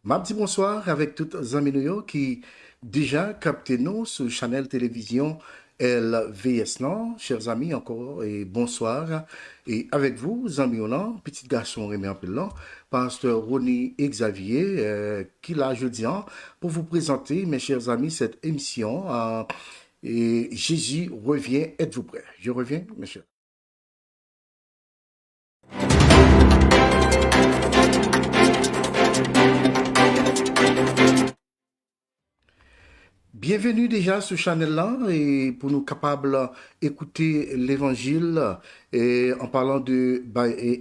Ma petit bonsoir avec toutes les amis nous qui déjà capté nous sur Channel Télévision LVS non, chers amis encore et bonsoir et avec vous amis là, petit garçon Rémi un peu là, pasteur Ronnie Xavier qui l'a jeudi pour vous présenter mes chers amis cette émission et Jésus revient, êtes-vous prêts? Je reviens mes chers. Bienvenue déjà sur ce channel-là et pour nous capables d'écouter l'évangile et en parlant de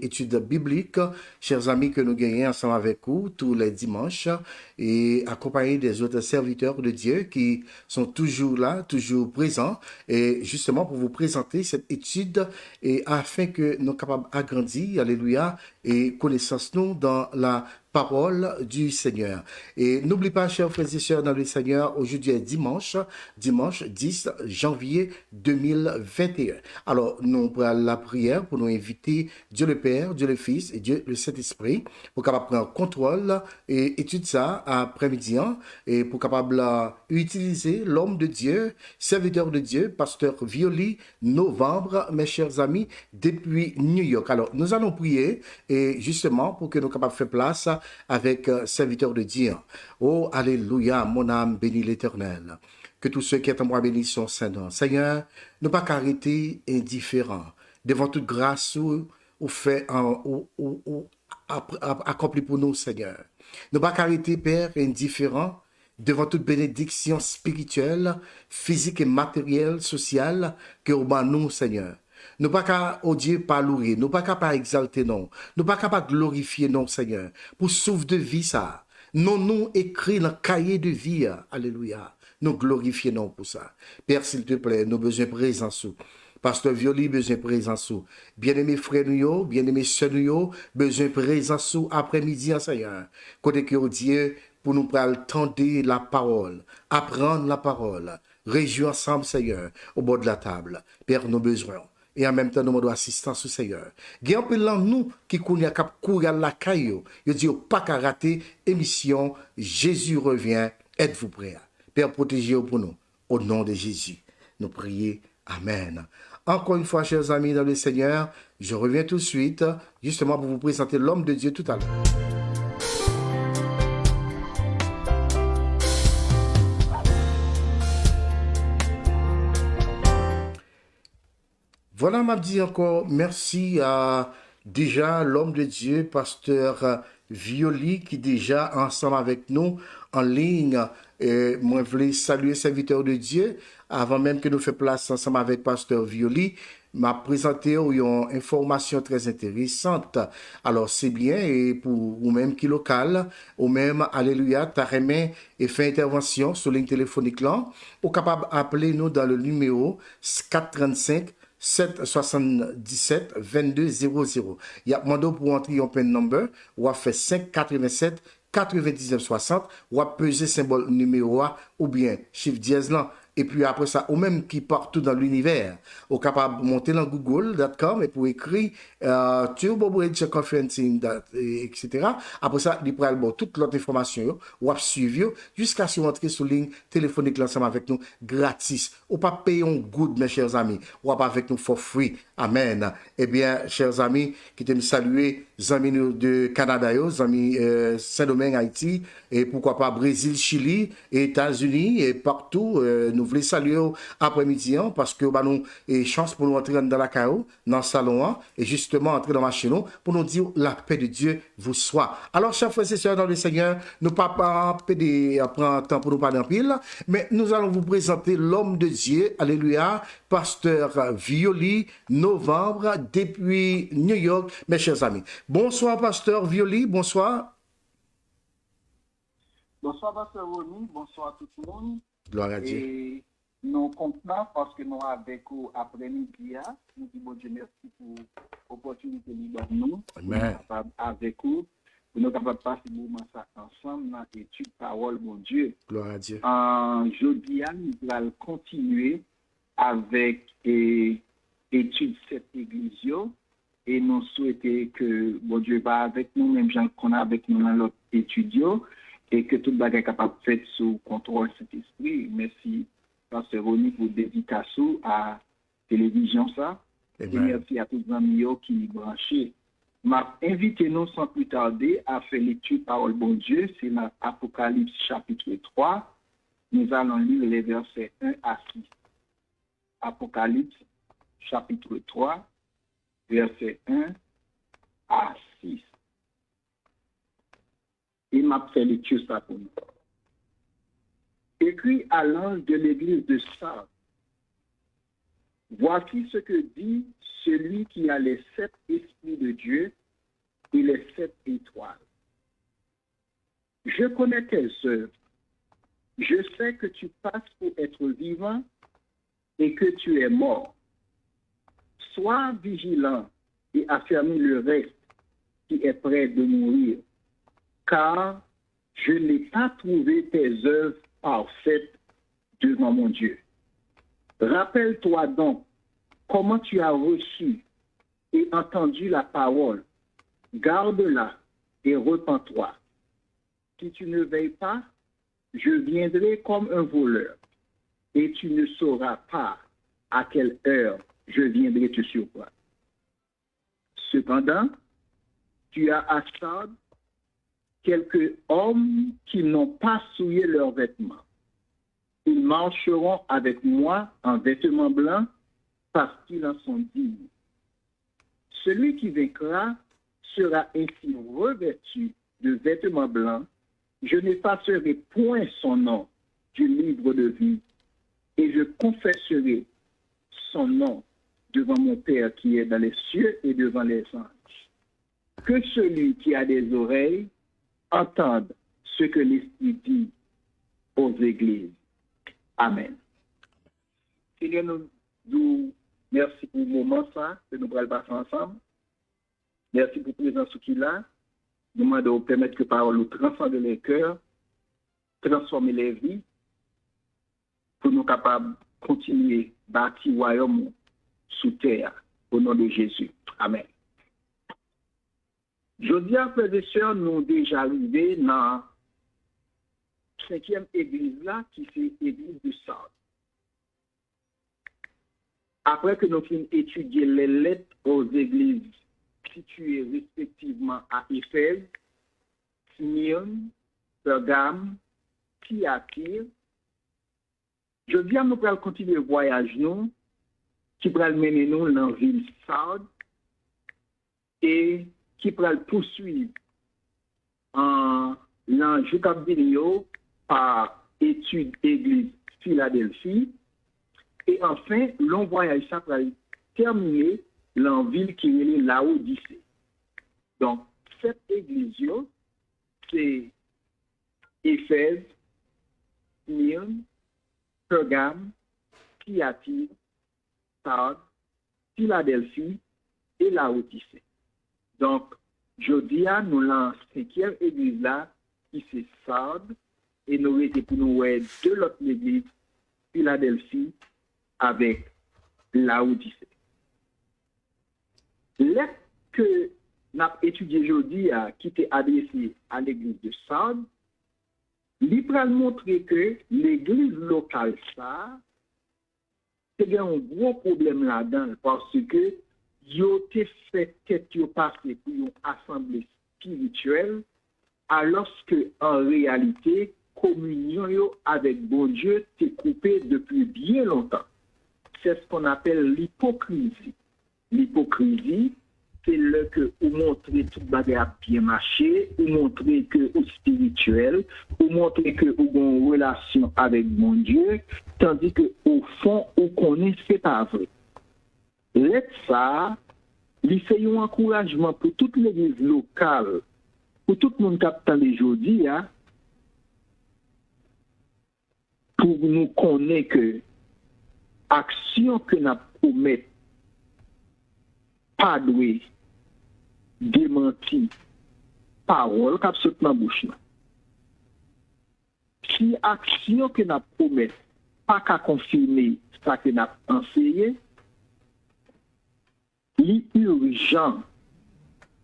études bibliques, chers amis que nous gagnons ensemble avec vous tous les dimanches et accompagnés des autres serviteurs de Dieu qui sont toujours là, toujours présents et justement pour vous présenter cette étude et afin que nous soyons capables d'agrandir, alléluia, et connaissance nous dans la parole du Seigneur. Et n'oublie pas, chers frères et sœurs dans le Seigneur, aujourd'hui est dimanche 10 janvier 2021. Alors, nous prenons la prière pour nous inviter Dieu le Père, Dieu le Fils et Dieu le Saint-Esprit pour capable prendre contrôle et étude ça après-midi et pour capable utiliser l'homme de Dieu, serviteur de Dieu, pasteur Violi, novembre, mes chers amis, depuis New York. Alors, nous allons prier et justement pour que nous capables de faire place avec serviteur de Dieu. Oh, alléluia, mon âme bénit l'Éternel. Que tous ceux qui sont en moi bénissent son Saint-Nom. Seigneur, ne pas qu'arrêter indifférent devant toute grâce ou fait accompli pour nous, Seigneur. Ne pas qu'arrêter, Père, indifférent devant toute bénédiction spirituelle, physique et matérielle, sociale que nous, Seigneur. Nous pas qu'à, oh Dieu, pas louer, nous pas qu'à pas exalter, non. Nous pas qu'à pas glorifier, non, Seigneur. Pour souffle de vie, ça. Non, nous écrit dans le cahier de vie, alléluia. Nous glorifions, non, pour ça. Père, s'il te plaît, nous besoin de présence. Pasteur Violi, besoin de présence. Bien-aimés frères, nous, bien-aimés sœurs, nous, besoin de présence après-midi, Seigneur. Côté que, oh Dieu, pour nous prendre tendre la parole, apprendre la parole, réjouir ensemble, Seigneur, au bord de la table. Père, nos besoins. Et en même temps, nous demandons assistance au Seigneur. Il y a un peu de nous qui connaissent cap courir la caillou. Il dit, pas qu'à rater émission, Jésus revient, êtes-vous prêts? Père, protégez-vous pour nous. Au nom de Jésus, nous prions. Amen. Encore une fois, chers amis dans le Seigneur, je reviens tout de suite, justement pour vous présenter l'homme de Dieu tout à l'heure. Voilà, m'a dit encore merci à déjà l'homme de Dieu, pasteur Violi, qui déjà ensemble avec nous en ligne. Et moi, je voulais saluer serviteur de Dieu. Avant même que nous fassions place ensemble avec pasteur Violi, m'a présenté une information très intéressante. Alors, c'est bien, et pour vous-même qui local, ou même, alléluia, t'as remis et fait intervention sur ligne téléphonique là, ou capable d'appeler nous dans le numéro 435 777 22 00. Il y a demandé pour entrer un PIN number, ou a fait 587 99 60, ou a pesé symbole numéro A, ou bien chiffre dièse là. Et puis après ça, ou même qui partout dans l'univers, ou capable de monter dans google.com et pour écrire Turbo Bridge Conferencing, etc. Après ça, il prend bon, toute l'autre information, ou à suivre jusqu'à ce rentrer sur ligne téléphonique ensemble avec nous gratis. Ou pas payer un good, mes chers amis, ou pas avec nous for free. Amen. Eh bien, chers amis, qui t'aiment saluer, amis de Canada, amis Saint-Domingue, Haïti, et pourquoi pas Brésil, Chili, et États-Unis, et partout, nous voulons saluer après-midi parce que bah, nous avons chance pour nous entrer dans la carreau, dans le salon, et justement entrer dans la machine pour nous dire la paix de Dieu vous soit. Alors, chers frères et sœurs dans le Seigneur, nous ne pas prendre temps pour nous parler en pile, mais nous allons vous présenter l'homme de Dieu, alléluia, pasteur Violi, novembre, depuis New York, mes chers amis. Bonsoir, pasteur Violi, bonsoir. Bonsoir, pasteur Ronnie, bonsoir tout le monde. Gloire à Dieu. Et nous comptons parce que nous avec vous après-midi, nous disons Dieu merci pour l'opportunité de nous. Amen. Avec vous, pour nous capables de passer le moment ensemble dans l'étude parole, mon Dieu. Gloire à Dieu. Aujourd'hui, nous allons continuer avec l'étude de cette église. Et nous souhaitons que bon Dieu va avec nous, même gens qu'on a avec nous dans l'autre étude. et que tout le bagage est capable de faire sous contrôle cet esprit. Merci, Pasteur Ronnie, pour dédicace à télévision ça. Et merci à tous les amis qui branchés. M'a invité nous sans plus tarder à faire l'étude parole bon Dieu. C'est l'Apocalypse chapitre 3. Nous allons lire les versets 1 à 6. Apocalypse chapitre 3, versets 1 à 6. Il m'a fait l'étude ça pour nous. Écrit à l'ange de l'église de Sardes. Voici ce que dit celui qui a les 7 esprits de Dieu et les 7 étoiles. Je connais tes œuvres. Je sais que tu passes pour être vivant et que tu es mort. Sois vigilant et affermis le reste qui est prêt de mourir, car je n'ai pas trouvé tes œuvres parfaites devant mon Dieu. Rappelle-toi donc comment tu as reçu et entendu la parole. Garde-la et repens-toi. Si tu ne veilles pas, je viendrai comme un voleur et tu ne sauras pas à quelle heure je viendrai te surprendre. Cependant, tu as à Sardes quelques hommes qui n'ont pas souillé leurs vêtements. Ils marcheront avec moi en vêtements blancs parce qu'ils en sont dignes. Celui qui vaincra sera ainsi revêtu de vêtements blancs. Je n'effacerai point son nom du livre de vie et je confesserai son nom devant mon Père qui est dans les cieux et devant les anges. Que celui qui a des oreilles entende ce que l'Esprit dit aux églises. Amen. Seigneur, nous merci pour le moment ça, que nous allons passer ensemble. Merci pour la présence qui est là. Nous demandons de permettre que la parole nous transforme les cœurs, transformer les vies, pour nous capables de continuer à bâtir le royaume sous terre, au nom de Jésus. Amen. Jeudi, frères et sœurs, nous sommes déjà arrivés dans la 5e église là, qui c'est l'église de Sardes. Après que nous avons étudié les lettres aux églises situées respectivement à Éphèse, Smyrne, Pergame, Thyatire, je viens nous allons continuer le voyage nous, qui va mener nous dans la ville Sardes et qui va poursuivre en l'ange par étude église Philadelphie. Et enfin, l'on voyage ça va terminer dans la ville qui est Laodicée. Donc, cette église, c'est Éphèse, Smyrne, Pergame, Thyatire, Sardes, Philadelphie et Laodicée. Donc, jeudi, nous avons la 5e église là, qui c'est Sardes, et nous avons pour nous deux autres églises, Philadelphie, avec Laodicée. L'être que nous avons étudié aujourd'hui, qui était adressé à l'église de Sardes, il va montrer que l'église locale, ça, c'est un gros problème là-dedans, parce que yo te fait tête yo passé pour une assemblée spirituelle, alors que en réalité, communion yo avec bon Dieu t'est coupé depuis bien longtemps. C'est ce qu'on appelle l'hypocrisie. L'hypocrisie, c'est le que vous montrez tout bagarre bien marché, vous montrez que vous spirituel, vous montrez que vous avez une relation avec mon Dieu, tandis que au fond, vous connaissez c'est pas vrai. Let ça, il fait un encouragement pour toute l'église locale, pour tout le monde qui attend aujourd'hui, pour nous connaître que action que nous promettons pas doué démenti parole qui sorti dans bouche. Si action que nous promettons pas qu'à confirmer ça que nous enseigné, il est urgent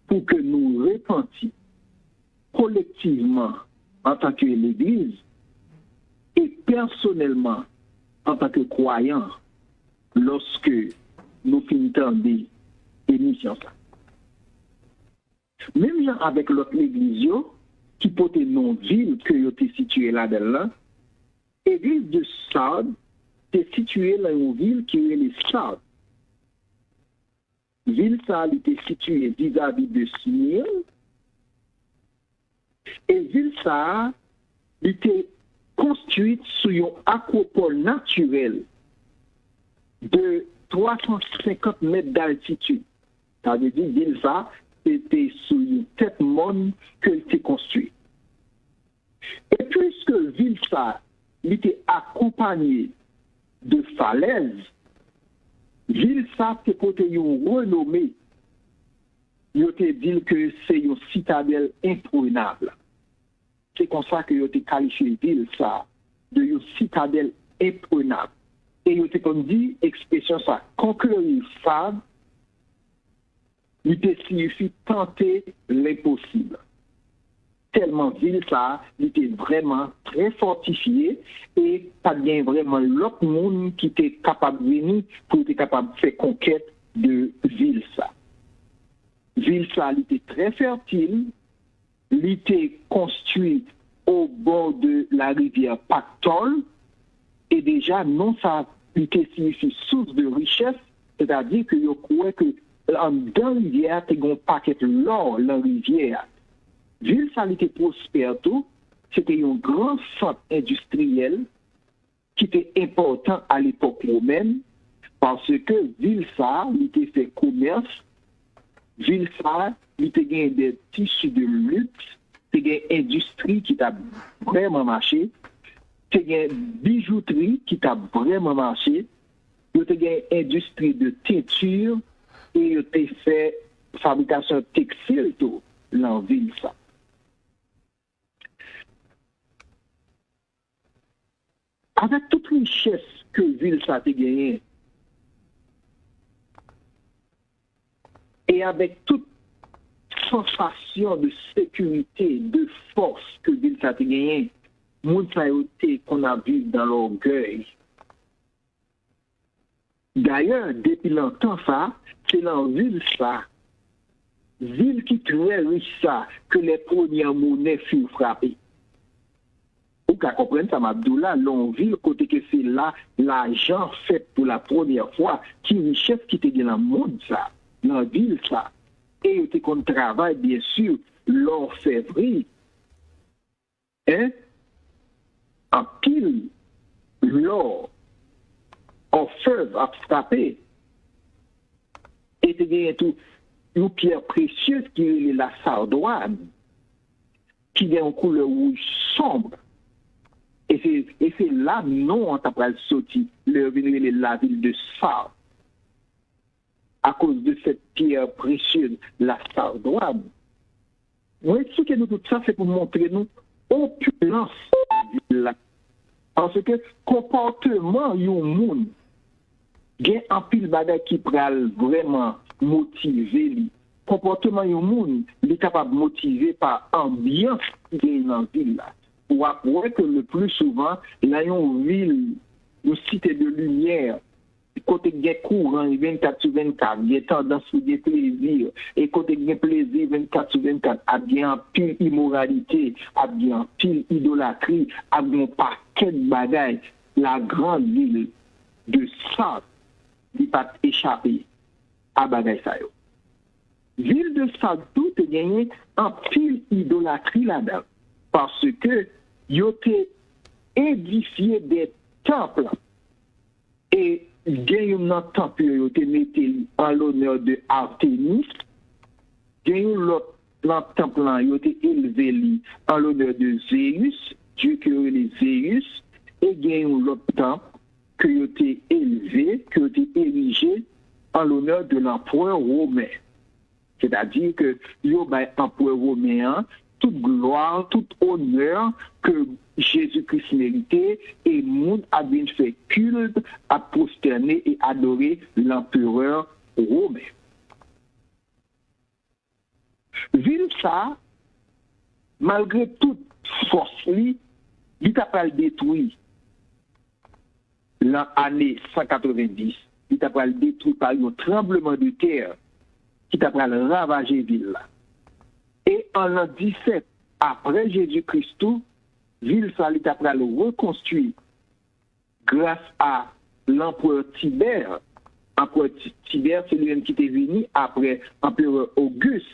pour que nous repentions collectivement en tant que l'Église et personnellement en tant que croyant lorsque nous finissons des émissions. Même genre avec l'autre Église qui porte non ville que vous êtes situé là-dedans, l'église de Sardes est située dans une ville qui est les Sardes. Ville Sardes était située vis-à-vis de Smyrne. Et ville Sardes était construite sur une acropole naturelle de 350 mètres d'altitude. Ça veut dire ville Sardes était sur une tête monde qu'elle était construite. Et puisque ville Sardes était accompagnée de falaises, ville Sardes était portée une renommée. Il était dit que c'est une citadelle imprenable. C'est comme ça que il était qualifié ville Sardes de une citadelle imprenable. Et il était comme dit expression ça conquérir Sardes, il signifie tenter l'impossible. Tellement ville ça, il était vraiment très fortifié et pas bien vraiment l'autre monde qui était capable de venir pour être capable de faire conquête de ville ça. Ville ça, il était très fertile, il était construit au bord de la rivière Pactol et déjà non ça, il était signifie source de richesse, c'est-à-dire que je crois que dans la rivière, il y a un paquet l'or dans la rivière. Ville ça était prospère tout, c'était un grand centre industriel qui était important à l'époque romaine parce que ville ça était fait commerce, ville ça était gagné des tissus de luxe, c'était une industrie qui a vraiment marché, c'était une bijouterie qui a vraiment marché, c'était une industrie de teinture et était fait fabrication textile tout dans ville ça. Avec toute richesse que ville ça a gagné, et avec toute sensation de sécurité, de force que ville ça a gagné, moun sa yote qu'on a vu dans l'orgueil. D'ailleurs, depuis longtemps ça, c'est dans ville ça, ville qui très riche ça, que les premières monnaies furent frappées. Vous comprenez ça, Abdoula, l'onville, côté que c'est là, l'argent fait pour la première fois, qui richesse qui était dans le monde, ça, dans la ville, ça. Et il était qu'on travaille, bien sûr, l'orfèvrerie. Hein? En pile, l'or, orfèvre, a frappé. Et il y a tout, une pierre précieuse qui est la sardoine, qui est en couleur rouge sombre. Et c'est là, non, on t'a pas sorti, la ville de Sardes. À cause de cette pierre précieuse, la sardoine. Vous expliquez nous tout ça, c'est pour montrer nous opulence de la. Parce que comportement, il y a un monde, il y a un pile bagage qui peut vraiment motiver. Comportement, il y a un monde, il est capable de motiver par ambiance qui est dans la ville là. Pour avouer que le plus souvent, là, il y a une ville, une cité de lumière, côté de courant, 24 sur 24, il y a tendance pour des plaisirs, et côté de plaisir, 24 sur 24, a bien pile immoralité, a bien pile idolâtrie, a bien paquet de bagailles. La grande ville de Sardes, il pas échappé à bagaille ça. Ville de Sardes, tout est gagné en pile idolâtrie là-dedans. Parce que ils ont édifié des temples et il y a un temple qui a été mis en l'honneur de Artémis, il y a un temple qui a été élevé en l'honneur de Zéus, Dieu qui a été Zéus, et il y a un autre temple qui a été élevé, qui a été érigé en l'honneur de l'empereur romain. C'est-à-dire que il y a un empereur romain, toute gloire, tout honneur que Jésus-Christ méritait et le monde a bien fait culte, à prosterner et adorer l'empereur romain. Ville ça, malgré toute force li t'a pas détruit l'année 190, il t'a pas détruit par un tremblement de terre qui t'a pas ravagé ville là. Et en l'an 17 après Jésus-Christ, ville ça il t'a pas reconstruit grâce à l'empereur Tibère. L'empereur Tibère, c'est lui-même qui était venu après l'empereur Auguste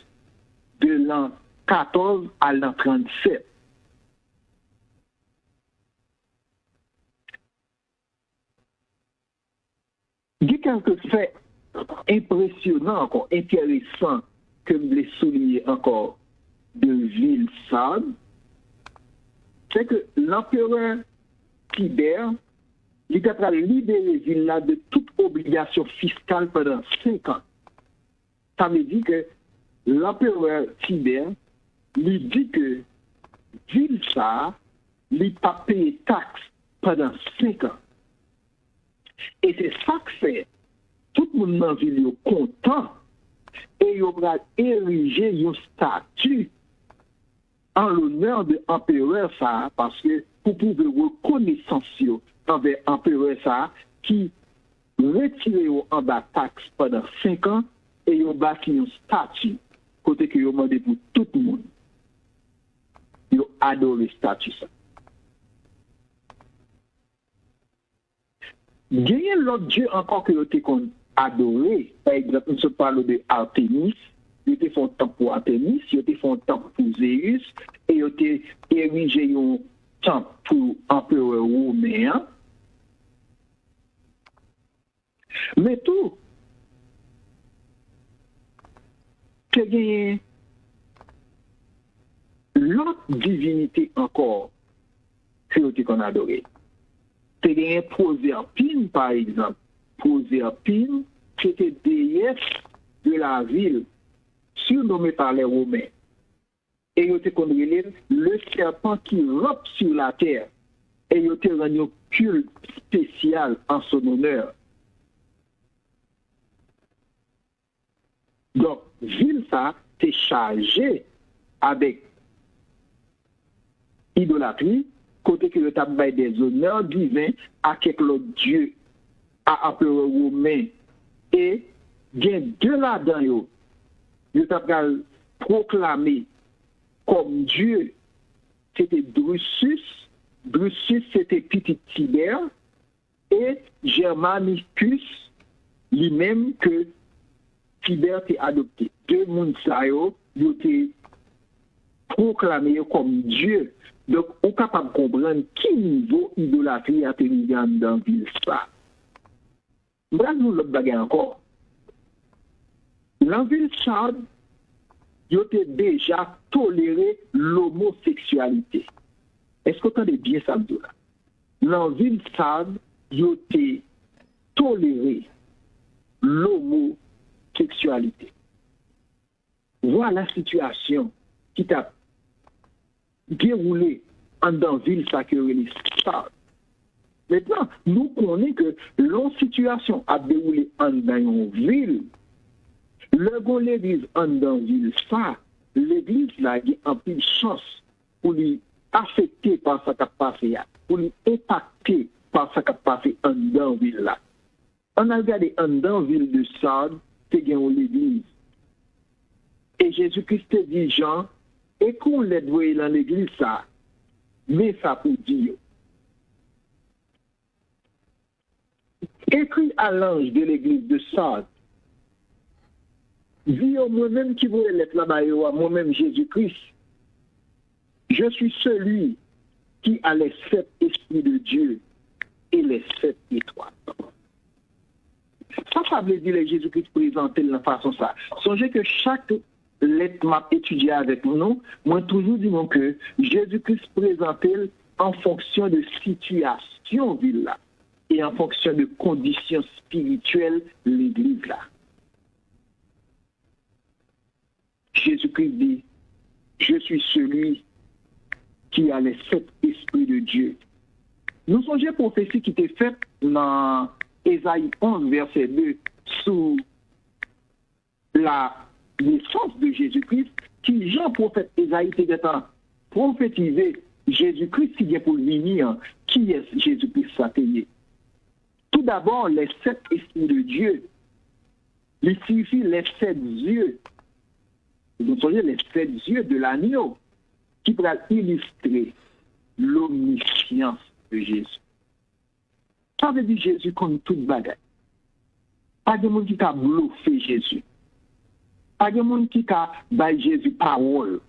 de l'an 14 à l'an 37. Il y a quelques faits impressionnants, encore intéressants, que je voulais souligner encore de ville Sardes. C'est que l'empereur Tibère, il a libéré ville là de toute obligation fiscale pendant 5 ans. Ça veut dire que l'empereur Tibère lui dit que ville ça, il n'a pas payé taxe pendant 5 ans. Et c'est ça que fait tout le monde dans la ville est content et il va ériger un statut en l'honneur de l'empereur ça parce que pour pouvoir reconnaissance envers l'empereur ça qui retire en bas taxe pendant 5 ans et il va un statut côté que il a demandé pour tout le monde. Il adore le statut ça. Il y a l'autre dieu encore que l'autre qu'on adoré. Par exemple, on se parle de Artémis. Il était fait un temple pour Artémis, il était fait un temple pour Zéus, et il était érigé un temple pour l'empereur romain. Mais tout, il y a l'autre divinité encore que l'autre qu'on adoré. Il y a Proserpine, par exemple. Proserpine, qui était déesse de la ville, surnommée par les Romains. Et il était connu le serpent qui rampe sur la terre. Et il était rendu un culte spécial en son honneur. Donc, ville ça, c'est chargé avec idolâtrie, côté que le tabac des honneurs divins à quelques autres dieux, à empereur romain. Et il y a deux là-dedans, le tabac proclamé comme Dieu, c'était Drusus. Drusus, c'était petit Tibère. Et Germanicus, lui-même que Tibère a adopté. Deux mondes, ils ont été proclamés comme Dieu. Donc, on est capable de comprendre qui niveau idolâtrie a tenu dans la ville ça. Bref, nous l'autre bagarre encore. Dans la ville ça, ils ont déjà toléré l'homosexualité. Est-ce que vous entendez bien ça, là? Dans la ville ça, ils ont toléré l'homosexualité. Voilà la situation qui t'a déroulé en dans la ville ça que ça. Maintenant, nous connaissons que la situation a déroulé en dans une ville. Le bon l'église en dans une ville ça, l'église là a en plus chance pour lui affecter par ce qui a passé, pour lui impacter par ce qui a passé en dans ville là. On a regardé en dans ville de Sardes, c'est bien l'église. Et Jésus-Christ dit Jean, et qu'on l'aide dans l'église ça, mais ça pour dire. Écrit à l'ange de l'église de Sardes, dis moi-même qui voulais l'être là-bas, moi-même Jésus-Christ, je suis celui qui a les 7 esprits de Dieu et les 7 étoiles. Ça veut dire que Jésus-Christ présentait de la façon ça. Songez que chaque lettre m'a étudié avec nous, moi toujours disons que Jésus-Christ présentait en fonction de situation ville là et en fonction de conditions spirituelles l'église là. Jésus-Christ dit, je suis celui qui a les 7 esprits de Dieu. Nous songeons prophétie qui était faite dans Ésaïe 11, verset 2, sous la naissance de Jésus-Christ, qui Jean prophète Ésaïe était prophétiser Jésus-Christ qui vient pour venir. Qui est Jésus-Christ satellié? Tout d'abord, les 7 esprits de Dieu. Il suffit les 7 yeux. Vous voyez les 7 yeux de l'agneau qui pourra illustrer l'omniscience de Jésus. Ça veut dire Jésus comme toute bagaille. Pas de monde qui a bluffé Jésus. Pas de monde qui a baillé Jésus parole.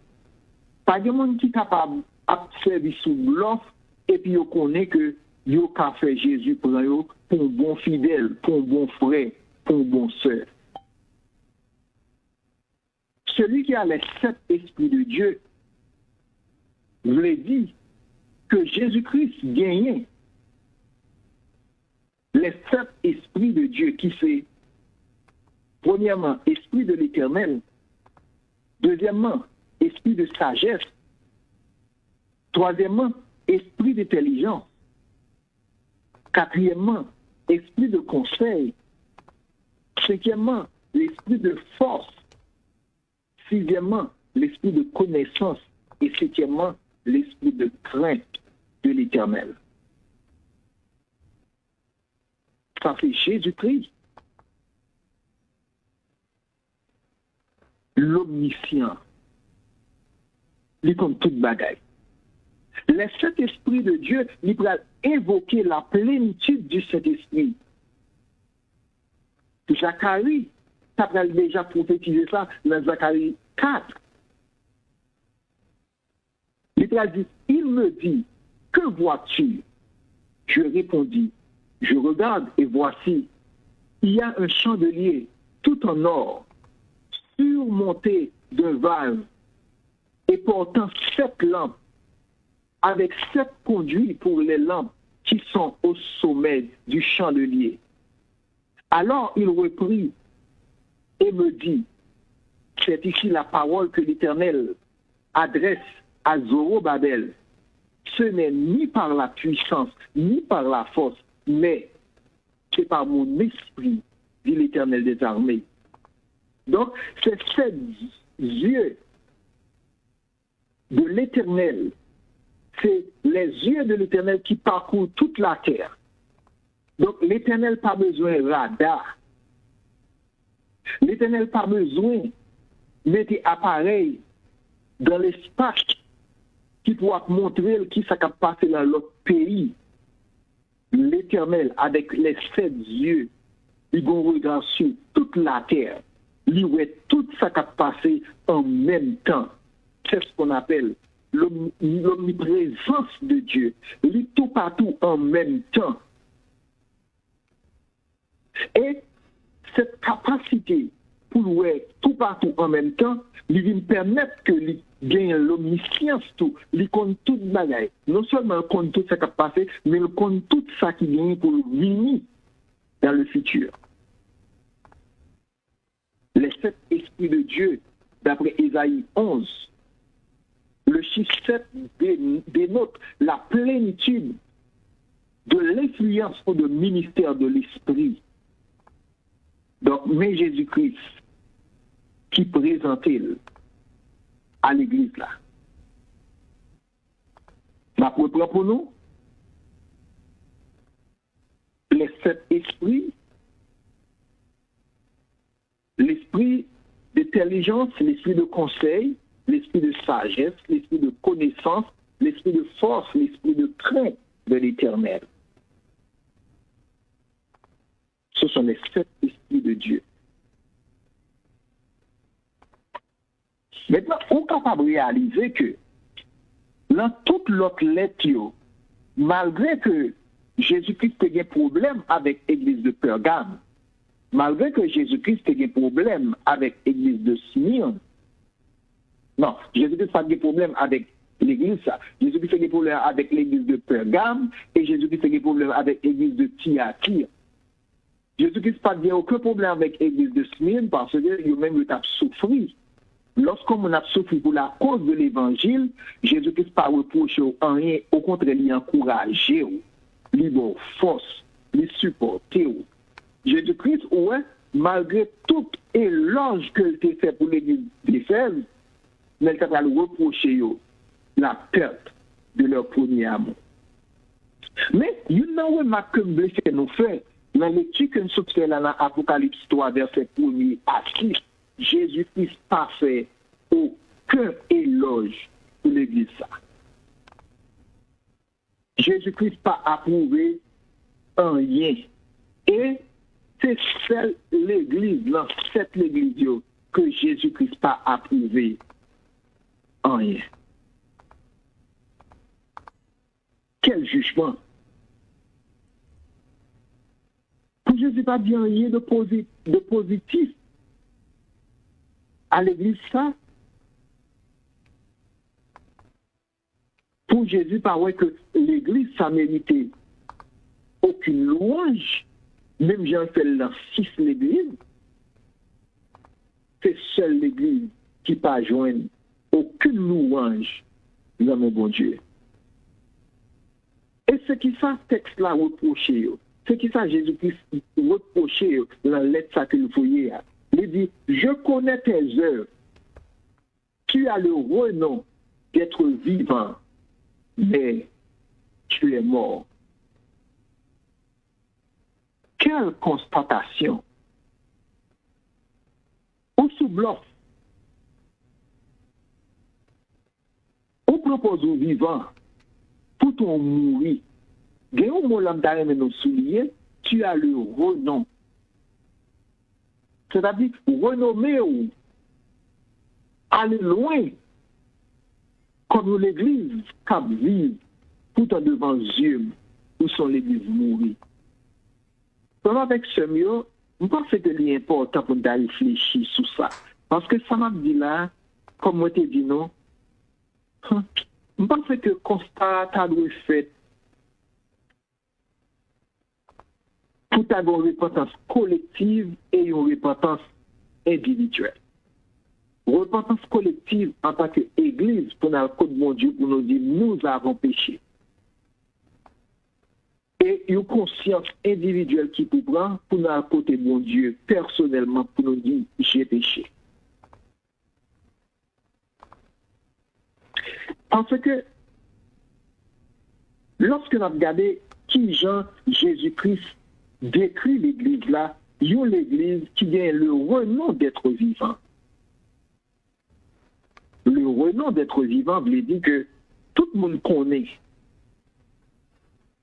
Pas de monde qui est capable de servir sous bluff et puis on connaît que yo a fait Jésus pour un bon fidèle, pour un bon frère, pour un bon sœur. Celui qui a les 7 esprits de Dieu voulait dire que Jésus-Christ gagnait les 7 esprits de Dieu qui c'est, premièrement, esprit de l'Éternel, deuxièmement, esprit de sagesse, troisièmement, esprit d'intelligence, quatrièmement, esprit de conseil, cinquièmement, l'esprit de force, sixièmement, l'esprit de connaissance et septièmement, l'esprit de crainte de l'Éternel. Ça c'est Jésus-Christ, l'omniscient, il compte toute bagaille. Les 7 esprits de Dieu, il pourra évoquer la plénitude du Saint-Esprit. Zacharie, ça pourra déjà prophétiser ça dans Zacharie 4. Il pourra dire, il me dit, que vois-tu? Je répondis, je regarde et voici, il y a un chandelier tout en or, surmonté d'un vase et portant 7 lampes, avec 7 conduits pour les lampes qui sont au sommet du chandelier. Alors il reprit et me dit, c'est ici la parole que l'Éternel adresse à Zorobabel. Ce n'est ni par la puissance, ni par la force, mais c'est par mon esprit, dit l'Éternel des armées. Donc, c'est ces yeux de l'Éternel, c'est les yeux de l'Éternel qui parcourent toute la terre. Donc, l'Éternel n'a pas besoin de radar. L'Éternel n'a pas besoin de mettre appareil dans l'espace qui pourra montrer qui ça va passer dans l'autre pays. L'Éternel, avec les 7 yeux, il va regarder sur toute la terre. Il voit tout ça qui va passer en même temps. C'est ce qu'on appelle l'omniprésence de Dieu. Il est tout partout en même temps. Et cette capacité pour voir tout partout en même temps, il va permettre que il gagne l'omniscience tout, il compte tout bagaille. Non seulement il compte tout ça qui a passé, mais il compte tout ça qui gagne pour venir dans le futur. Les 7 esprits de Dieu, d'après Ésaïe 11, le chiffre 7 dénote la plénitude de l'influence ou de ministère de l'Esprit. Donc, mais Jésus-Christ qui présentait à l'église là. Ma propre pour nous, les 7 esprits, l'esprit d'intelligence, l'esprit de conseil, l'esprit de sagesse, l'esprit de connaissance, l'esprit de force, l'esprit de crainte de l'Éternel. Ce sont les 7 esprits de Dieu. Maintenant, on est capable de réaliser que dans toute l'autre lettre, malgré que Jésus-Christ ait un problème avec l'église de Pergame, malgré que Jésus-Christ ait un problème avec l'église de Smyrne, non, Jésus-Christ n'a pas de problème avec l'église, Jésus-Christ a un problème avec l'église de Pergame et Jésus-Christ a un problème avec l'église de Thyatire. Jésus-Christ n'a pas aucun problème avec l'église de Smyrne parce que même a souffert. Lorsqu'on a souffert pour la cause de l'évangile, Jésus-Christ n'a pas reproché en rien, au contraire, il a encouragé, il a force, il a supporté. Jésus-Christ, ouais, malgré tout éloge qu'il a fait pour l'église d'Éphèse, mais il a reproché la perte de leur premier amour. Mais, il y a une remarque que je vais nous faire. Dans la lecture que nous faisons dans l'Apocalypse 3, verset 1er à 6, Jésus-Christ n'a pas fait aucun éloge pour l'Église. Jésus-Christ n'a pas approuvé rien. Et c'est celle l'Église, cette l'Église que Jésus-Christ n'a pas approuvé rien. Quel jugement! Pour Jésus n'a pas dit rien de positif à l'Église, ça. Pour Jésus, pas vrai que l'Église, ça méritait aucune louange. Même Jean fait dans 6 l'Église. C'est seule l'Église qui n'a pas joindre aucune louange dans mon bon Dieu. Et ce qui ça, texte-là reproché, ce qui ça, Jésus-Christ reproché dans la lettre que vous voyez, il dit, je connais tes œuvres. Tu as le renom d'être vivant, mais tu es mort. Quelle constatation! On sous-bloque. On propose aux vivants pour ton mourir. Géo Molamdare me nous soulier, tu as le renom. C'est-à-dire, renommer ou aller loin, comme l'Église cap vive, tout en devant Dieu, où sont l'Église mourir. Donc avec ce mieux, je pense que c'est important pour nous réfléchir sur ça. Parce que ça m'a dit là, comme moi t'ai dit non, je pense que le constat a dû être fait pour avoir une repentance collective et une repentance individuelle. Repentance collective en tant qu'Église pour nous côté mon Dieu pour nous dire nous avons péché. Et une conscience individuelle qui peut prendre pour nous côté mon Dieu personnellement pour nous dire j'ai péché. Parce que lorsque nous regardons qui Jean Jésus-Christ décrit l'Église là, il y a l'Église qui a le renom d'être vivant. Le renom d'être vivant veut dire que tout le monde connaît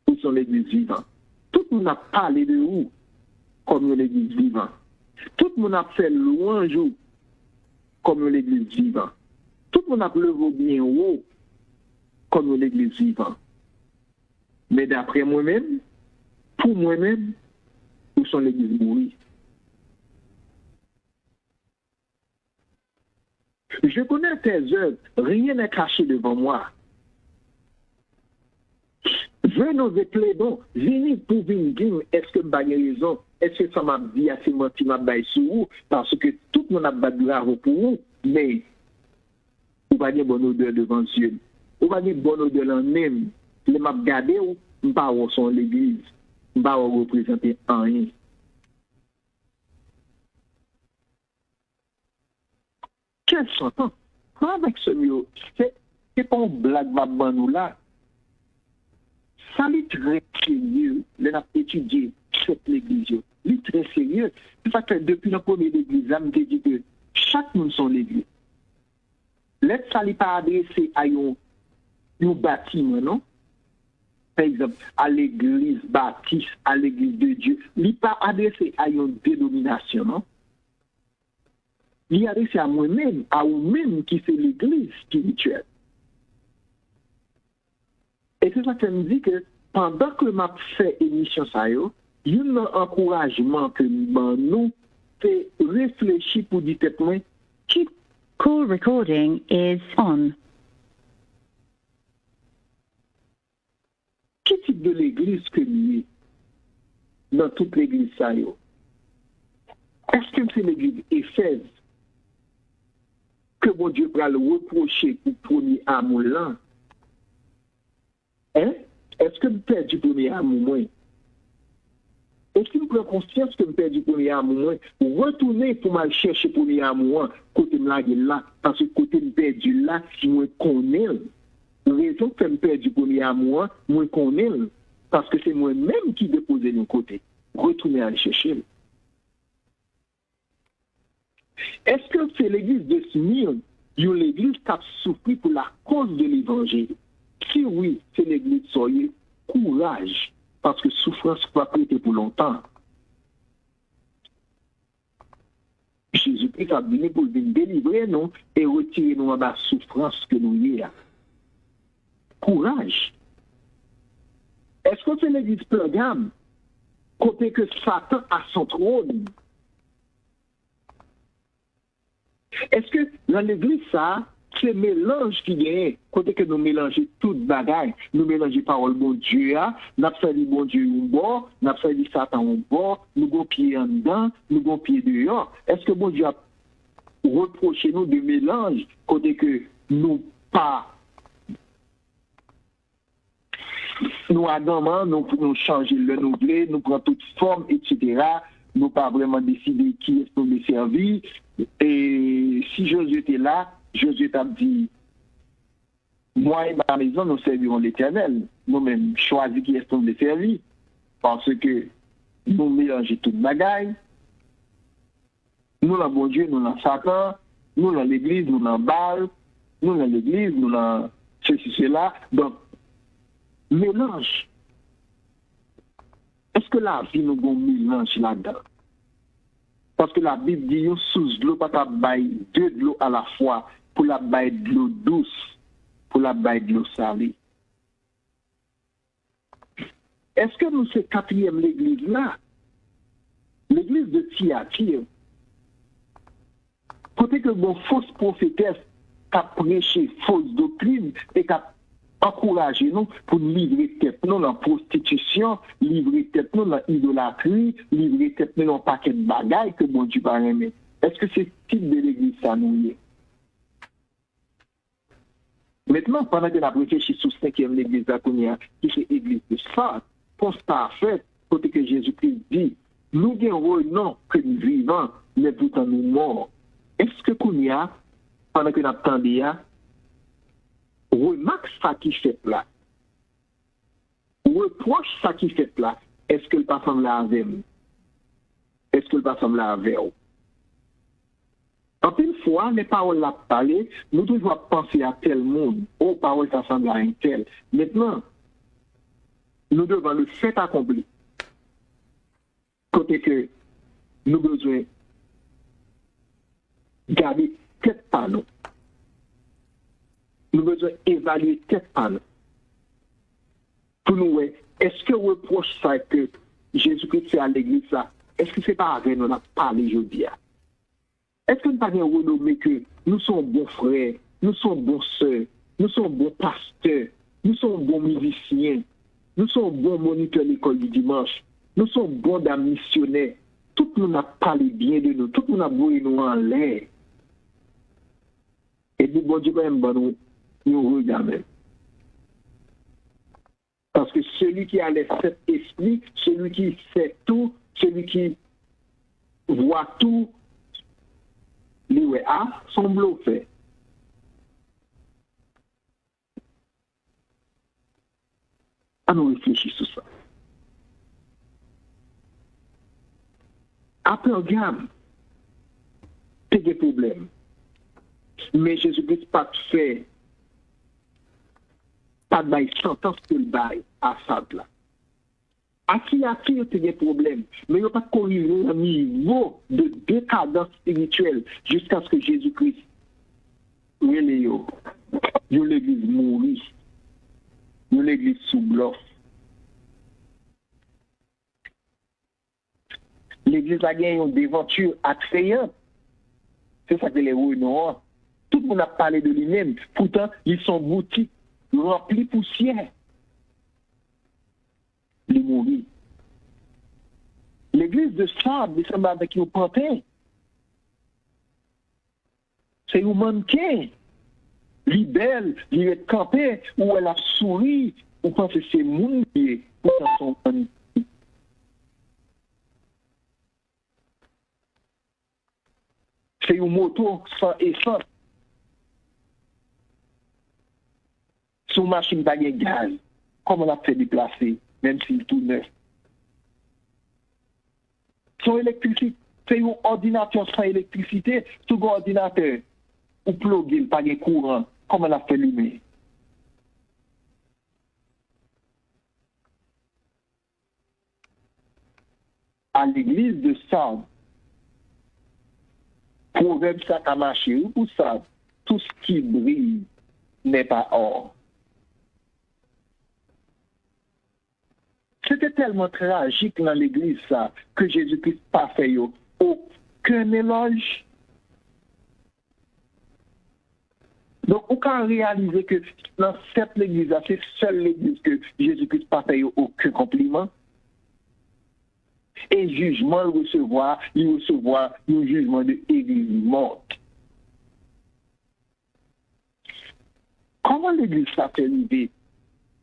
où sont l'Église vivante. Tout le monde a parlé de où comme l'Église vivante. Tout le monde a fait louange comme l'Église vivante. Tout le monde a levé bien haut comme l'Église vivante. Mais d'après moi-même, pour moi-même, où sont l'Église mourir? Je connais tes œuvres, rien n'est caché devant moi. Venez plaidons, venez pour venir, est-ce que vous avez raison? Est-ce que ça m'a dit assez menti m'a bail sur vous? Parce que tout le monde a battu bravo pour vous, mais vous n'avez pas de bonne odeur devant Dieu. Vous n'avez pas de bonne odeur en même. Les m'a gardé ou je ne pas son l'église. Je ne pas représenter rien. Quel sentiment? Avec ce mieux, c'est pas une blague ma nous là. Ça est très sérieux, on a étudié cette l'église. C'est très sérieux. C'est ça que depuis la première église, là, je dit que chaque monde son l'église. Lettre ça n'est pas adressé à un bâtiment, non? Par exemple, à l'église baptiste, à l'église de Dieu. Il n'est pas adressé à une dénomination, non? Il est adressé à moi-même, à vous-même qui fait l'église spirituelle. Et c'est ça que me dit que pendant que je fais émission, il y a un encouragement que nous fait réfléchir pour dire qui Call recording is on. Quel type de l'église que nous dans toute l'église ça yo? Est-ce que c'est l'église Éphèse que mon Dieu va le reprocher pour premier amour là? Hein? Est-ce que je perds du premier amour moi? Est-ce que je prends conscience que je perds du premier amour moi? Pour retourner pour mal chercher le premier amour, côté là, parce que côté me perdu là, je me connais. Raison que me perdu pour lui à moi connais, parce que c'est moi-même qui déposais de côté. Retourner à aller chercher. Est-ce que c'est l'église de Smyrne, l'église qui a souffert pour la cause de l'évangile? Si oui, c'est l'église, soyez courage, parce que souffrance ne va pas être pour longtemps. Jésus-Christ a venu pour venir délivrer nous et retirer nous de la souffrance que nous y avons. Courage. Est-ce que c'est l'église Pergame, côté que Satan a son trône? Est-ce que dans l'église, ça, c'est mélange qui vient, côté que nous mélangeons toute bagaille, nous mélangeons parole bon Dieu, nous avons dit bon Dieu un bon, nous avons dit Satan un bon, nous avons pied en dedans, nous avons pied dehors. Est-ce que bon Dieu a reproché nous de mélange, côté que nous pas, nous adamant, nous pouvons changer le nouvelé, nous prenons toute forme, etc. Nous pas vraiment décider qui est-ce que nous servir. Et si Josué était là, Josué t'a dit, moi et ma maison, nous servirons l'Éternel. Nous-mêmes, choisir qui est-ce qu'on veut servir. Parce que nous mélangeons toute bagaille. Nous, dans bon Dieu, nous, dans Satan. Nous, dans l'église, nous, dans Baal. Nous, dans l'église, nous, dans ceci, cela. Donc, mélange. Est-ce que la vie nous a un mélange là-dedans? Parce que la Bible dit, sous de l'eau, pas ta baille deux de l'eau à la fois, pour la baille de l'eau douce, pour la baille de l'eau salée. Est-ce que nous, c'est quatrième l'église là? L'église de Thyatire. Côté que bon fausse prophétesse qui a prêché fausse doctrine et qui a encouragé nous pour livrer tête nous dans la prostitution, livrer tête nous dans l'idolâtrie, livrer tête nous dans un paquet de bagailles que bon Dieu va aimer. Est-ce que c'est type de l'église ça nous est? Maintenant, pendant que la réfléchi sur 5e l'église d'Akonia, qui c'est l'église de Sardes, constat fait, côté que Jésus-Christ dit, nous avons non que nous vivons, mais pourtant nous morts. Est-ce que Kounia, pendant que nous attendons, remarque ça qui fait là, reproche ça qui fait là, est-ce que le pas semble là avec nous? Est-ce que le pas semble là avec vous? En une fois, les paroles là parlé, nous devons penser à tel monde, aux paroles ça semble à un tel. Maintenant, nous devons le fait accompli. Côté que nous devons besoin garder tête par nous. Nous devons évaluer tête par nous. Pour nous, est-ce que reproche ça que Jésus-Christ fait à l'église là, est-ce que c'est pas avec nous qu'on a parlé aujourd'hui? Est-ce que nous n'avons pas renommé que nous sommes bons frères, nous sommes bons sœurs, nous sommes bons pasteurs, nous sommes bons musiciens, nous sommes bons moniteurs de l'école du dimanche, nous sommes bons dames missionnaires. Tout le monde a parlé bien de nous, tout le monde a voué nous en l'air. Et dit, bon Dieu, même, bon, nous regardons. Parce que celui qui a les sept esprits, celui qui sait tout, celui qui voit tout, les WA sont bluffés. À nous réfléchir sur ça. Après un gamme, c'est des problèmes. Mais Jésus-Christ pas fait, pas de bail sentence que le bail à ça là. À qui c'est des problèmes, mais il n'y a pas de corriger un niveau de décadence spirituelle jusqu'à ce que Jésus-Christ, l'église mourit, l'église sous bluff. L'église a gagné une déventure attrayante. C'est ça que les héros n'ont. Tout le monde a parlé de lui-même. Pourtant, ils sont boutiques remplies de poussière. Les mourir. L'église de Sardes descend avec nos pantins. C'est un mannequin. Libelle, il est campé, ou elle a souri, ou pense que c'est moun qui est pour son mannequin. C'est une moto sans essence. Son machine pas de gaz. Comment on a fait déplacer, même s'il est tout neuf? Son électricité, c'est un ordinateur sans électricité, tout ordinateur, ou plugé, pas de courant, comment on a fait l'humain? À l'église de Sardes, Proverbe ça a marché, ou pour ça, tout ce qui brille n'est pas or. C'était tellement tragique dans l'église ça, que Jésus-Christ n'a pas fait aucun éloge. Donc, on peut réaliser que dans cette église, c'est seule l'église que Jésus-Christ n'a pas fait aucun compliment. Et jugement, il recevra un jugement de l'église morte. Comment l'église s'est arrivée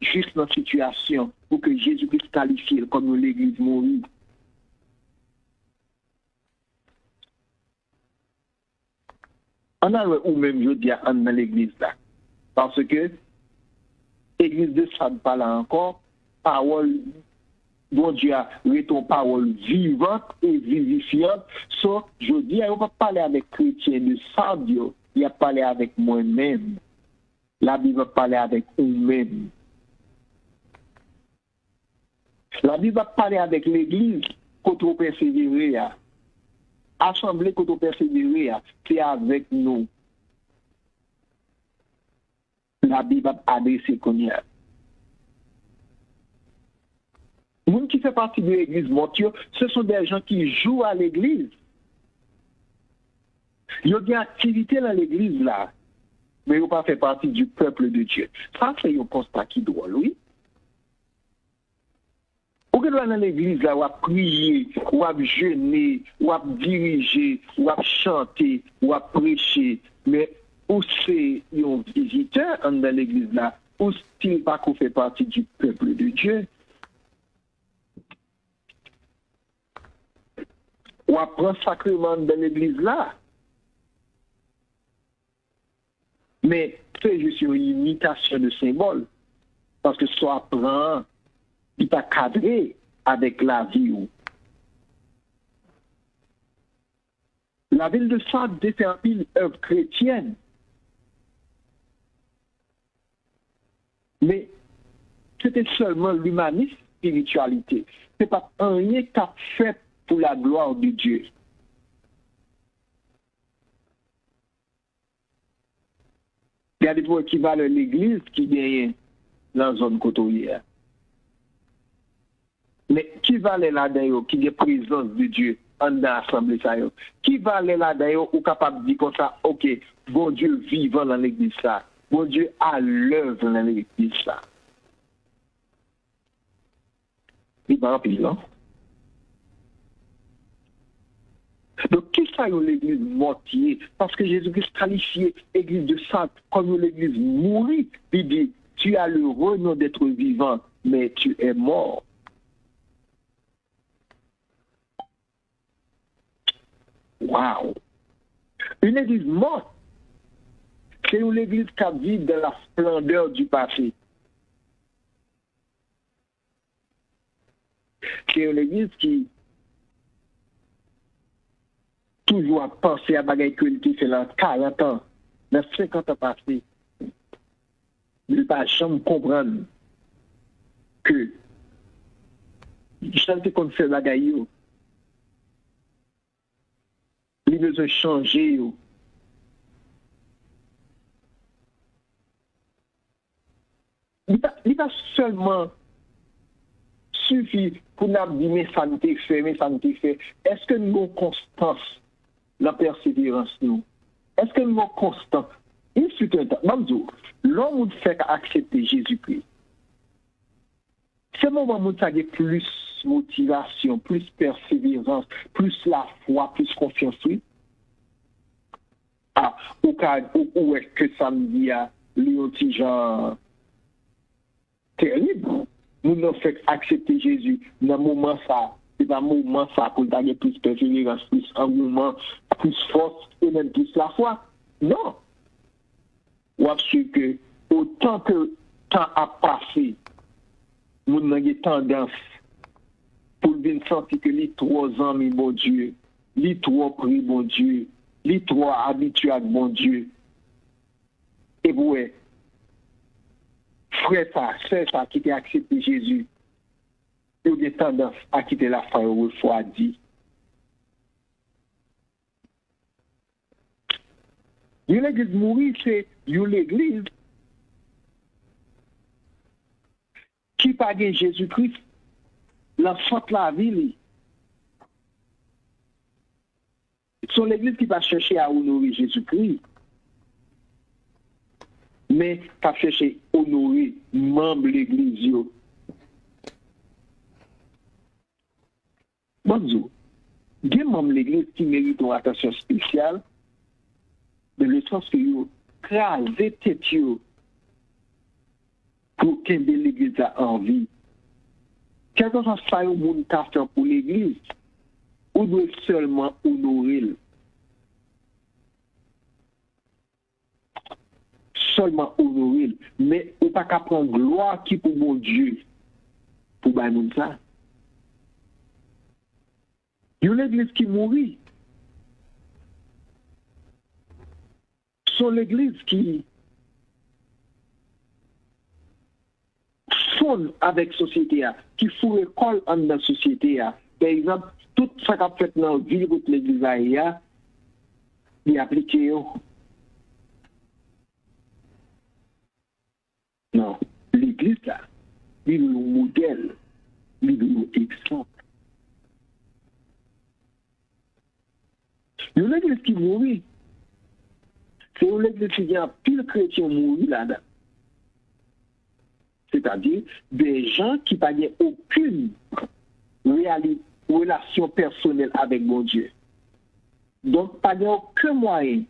juste dans cette situation pour que Jésus-Christ qualifie comme l'église morte? On a ou même je dis dans l'église là. Parce que l'église de Sardes pas là encore, parole, bon Dieu a ton parole vivante et vivifiante. So, je dis, on va parler avec chrétiens de Sardes, il a parlé avec moi-même. La Bible va parler avec nous-mêmes. La Bible va parler avec l'église quand on persévère. Assemblée quand on persévère, c'est avec nous. La Bible va adresser qu'on y a. Les gens qui font partie de l'église morte, ce sont des gens qui jouent à l'église. Il y a des activités dans l'église là, mais ils n'ont pas fait partie du peuple de Dieu. Ça, c'est un constat qui doit, oui. Ou que dans l'église là, ou à prier, ou à jeûner, ou à diriger, ou à chanter, ou à prêcher, mais où c'est un visiteur dans l'église là, ou style pas qu'on fait partie du peuple de Dieu. Ou à prendre sacrement dans l'église là. Mais c'est juste une imitation de symbole. Parce que ça apprend, il pas cadré avec la vie. La ville de Sardes défait une œuvre chrétienne. Mais c'était seulement l'humanisme spiritualité. C'est pas rien qu'a fait pour la gloire de Dieu. Regardez pour équivalent l'église qui gagne dans la zone côtière. Mais qui va aller là-dedans, qui a la présence de Dieu en l'assemblée? Qui va aller là-dedans ou capable de dire comme ça, ok, bon Dieu vivant dans l'église ça, bon Dieu à l'œuvre dans l'église ça. Il va rappeler, non? Donc, qui ça l'église mortier? Parce que Jésus-Christ qualifiait l'église de Sardes comme l'église mourie. Il dit, tu as le renom d'être vivant, mais tu es mort. Wow! Une église morte, c'est une église qui vit dans la splendeur du passé. C'est une église qui toujours à penser à bagaille qui fait dans 40 ans, dans 50 ans passés. Il ne peut pas jamais comprendre que je qu'on fait bagaille, il a besoin de changer. Il n'est pas seulement suffit pour nous dire mais ça nous fait, mais ça nous fait. Est-ce que nous avons constance, la persévérance nous? Est-ce que nous avons constance? Il fut un temps, l'homme fait accepter Jésus-Christ. C'est le moment où ça a plus motivation, plus persévérance, plus la foi, plus confiance. Oui. Ah, où est-ce que ça me dit à lui genre terrible? Nous nous fait accepter Jésus dans le moment ça. C'est un moment ça pour gagner plus persévérance, plus engouement, plus force et même plus la foi. Non. Ou sûr que autant que temps a passé, moun nan gen tendance pour bien sentir que les 3 ans, mais bon Dieu, les 3 prix, bon Dieu, les 3 habitués à bon Dieu. Et ouais, frère ça, c'est ça qui t'a accepté Jésus. Et ont des tendances à quitter la foi refroidie. L'église mourir, c'est l'église qui pas Jésus-Christ, la faute la vie. C'est l'église qui va chercher à honorer Jésus-Christ, mais qui va chercher à honorer membre de l'église. Bonjour. Il y a membres de l'église qui méritent une attention spéciale, dans le sens que vous crasez tête pour que l'église a envie. Quel que soit le monde qui a fait pour l'église, on doit seulement honorer. Seulement honorer. Mais on ne peut pas prendre gloire qui pour mon Dieu. Pour bailler ça. Il y a l'église qui mourit. C'est l'église qui sonne avec la société, qui fout l'école en la société. Par exemple, tout ce qu'on a fait dans la vie de l'église, il est appliqué. Non, l'église, là, il est un modèle, il est un exemple. Il y a l'église qui mourit. C'est une église qui vient pile chrétien mourir là-dedans. C'est-à-dire des gens qui n'ont aucune relation personnelle avec mon Dieu. Donc, pas aucun moyen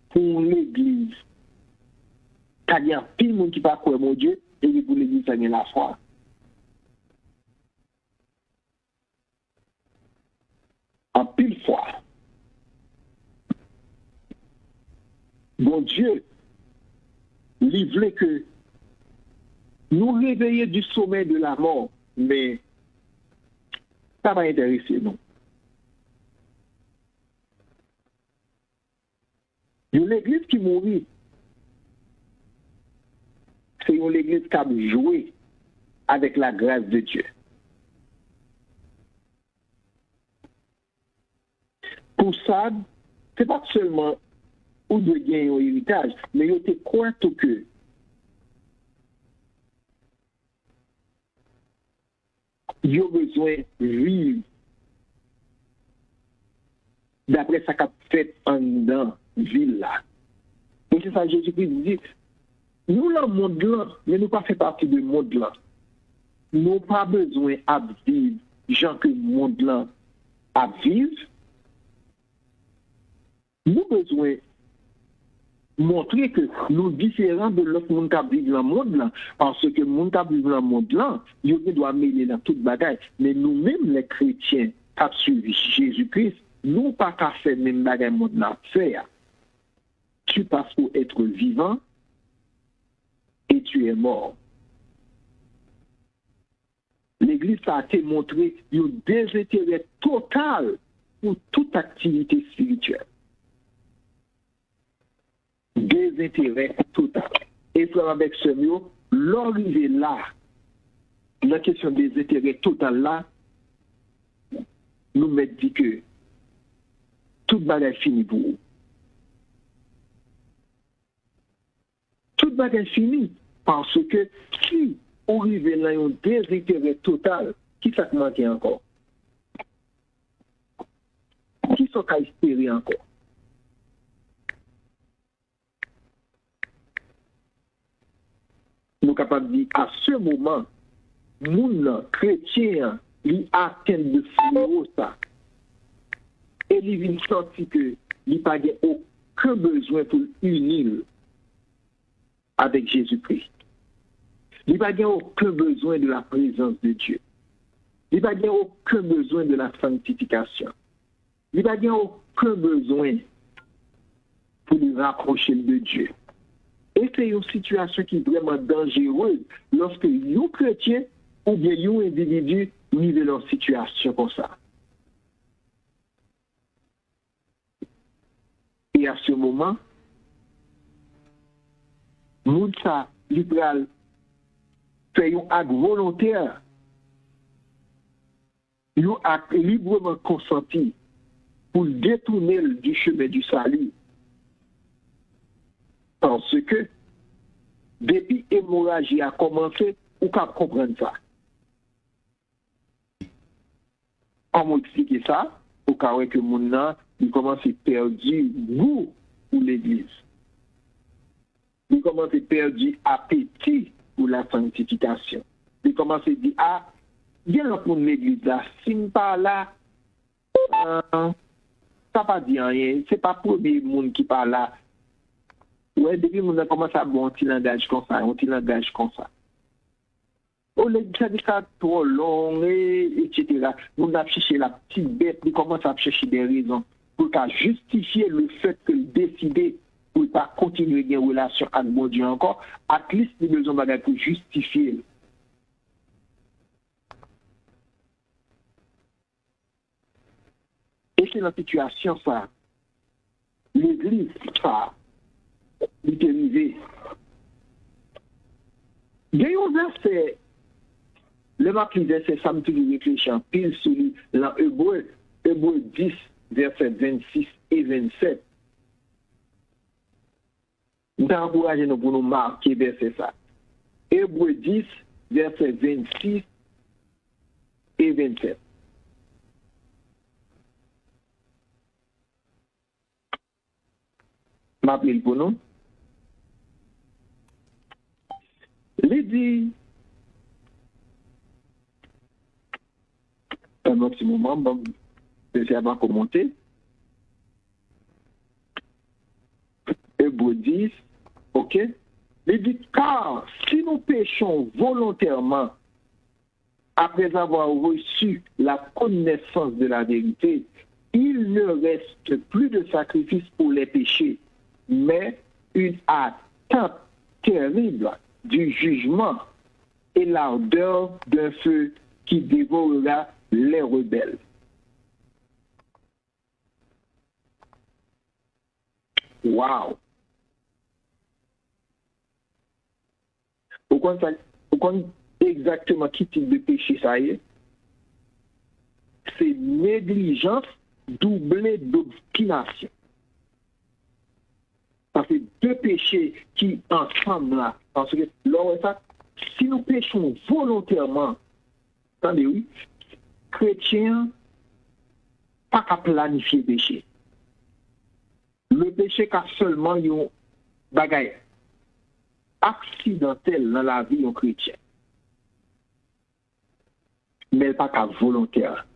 pour l'église. Il y a pile de monde qui ne croit pas mon Dieu et pour l'église, ça vient la foi. En pile fois. Bon Dieu, il voulait que nous réveillions du sommeil de la mort, mais ça va intéresser nous. L'église qui mourit, c'est une église qui a joué avec la grâce de Dieu. Pour ça, ce n'est pas seulement ou de gagner un héritage, mais il était quoi tout que il a besoin de vivre d'après ça qu'a fait en dans ville là. Et c'est ça Jésus-Christ dit, nous le monde là, mais nous pas fait partie du monde là. Nous n'avons pas besoin de vivre gens que le monde là à vivre. Nous avons besoin montrer que nous différents de l'autre monde qui vit dans le monde là, parce que le monde qui vit dans le monde là, il doit mêler dans toute bagaille. Mais nous-mêmes, les chrétiens, qui suivent Jésus-Christ, nous pas qu'à faire même bagaille monde là faire. Tu passes pour être vivant et tu es mort. L'Église a été montré un désintérêt total pour toute activité spirituelle. Désintérêt total. Et frère avec ce mot, l'arrivée là, la question des intérêts total là, nous met dit que tout bagage fini pour vous. Tout bagage fini parce que si on arrive là un désintérêt total, qui ça manque encore? Qui ça qu'a espéré encore? Nous sommes capables de dire à ce moment, moun chrétien, il atteint de fléau ça. Et il vient sortir que il n'a pas aucun besoin pour unir avec Jésus-Christ. Il n'a pas aucun besoin de la présence de Dieu. Il n'a pas aucun besoin de la sanctification. Il n'a pas aucun besoin pour nous rapprocher de Dieu. Et Et c'est une situation qui est vraiment dangereuse lorsque les chrétiens ou bien les individus vivent leur situation comme ça. Et à ce moment, Mounsa libéral fait un acte volontaire, un acte librement consenti pour détourner du chemin du salut. Parce que, depuis l'hémorragie a commencé, on peut comprendre ça. On m'a expliqué ça, au cas où que mon âme, il commence à perdre goût pour l'Église. Il commence à perdre appétit pour la sanctification. Il commence à dire, ah, bien là pour l'Église là, si je ne pas là, ça pas dire rien, c'est pas pour le monde qui parle là. Ouais, depuis on a commencé à avoir un petit langage comme ça, Oh, ça dit ça trop long, etc. On a cherché la petite bête, il commence à chercher des raisons pour justifier le fait qu'il décide pour ne pas continuer une relation avec mon Dieu encore. À least, il a besoin de pour justifier. Et c'est la situation, ça. L'Église, ça. L'utiliser. Il y a un verset, le marquis verset, ça me toujours réfléchir, pile sur l'Hébreu 10, verset 26 et 27. Nous encourageons pour nous marquer verset ça. Hébreu 10, verset 26 et 27. M'appelle pour nous. Il dit, un petit moment, bon, je vais commenter. Hébreu 10, ok? Il dit, car si nous péchons volontairement, après avoir reçu la connaissance de la vérité, il ne reste plus de sacrifice pour les péchés, mais une attente terrible du jugement et l'ardeur d'un feu qui dévorera les rebelles. Wow! Pourquoi exactement quel type de péché ça y est? C'est négligence doublée d'obstination. Ça fait deux péchés qui ensemble là. Parce que lors de ça, si nous péchons volontairement, attendez oui, chrétien, pas qu'à planifier le péché. Le péché qu'a seulement un bagage accidentel dans la vie d'un chrétien. Mais pas qu'à volontaire.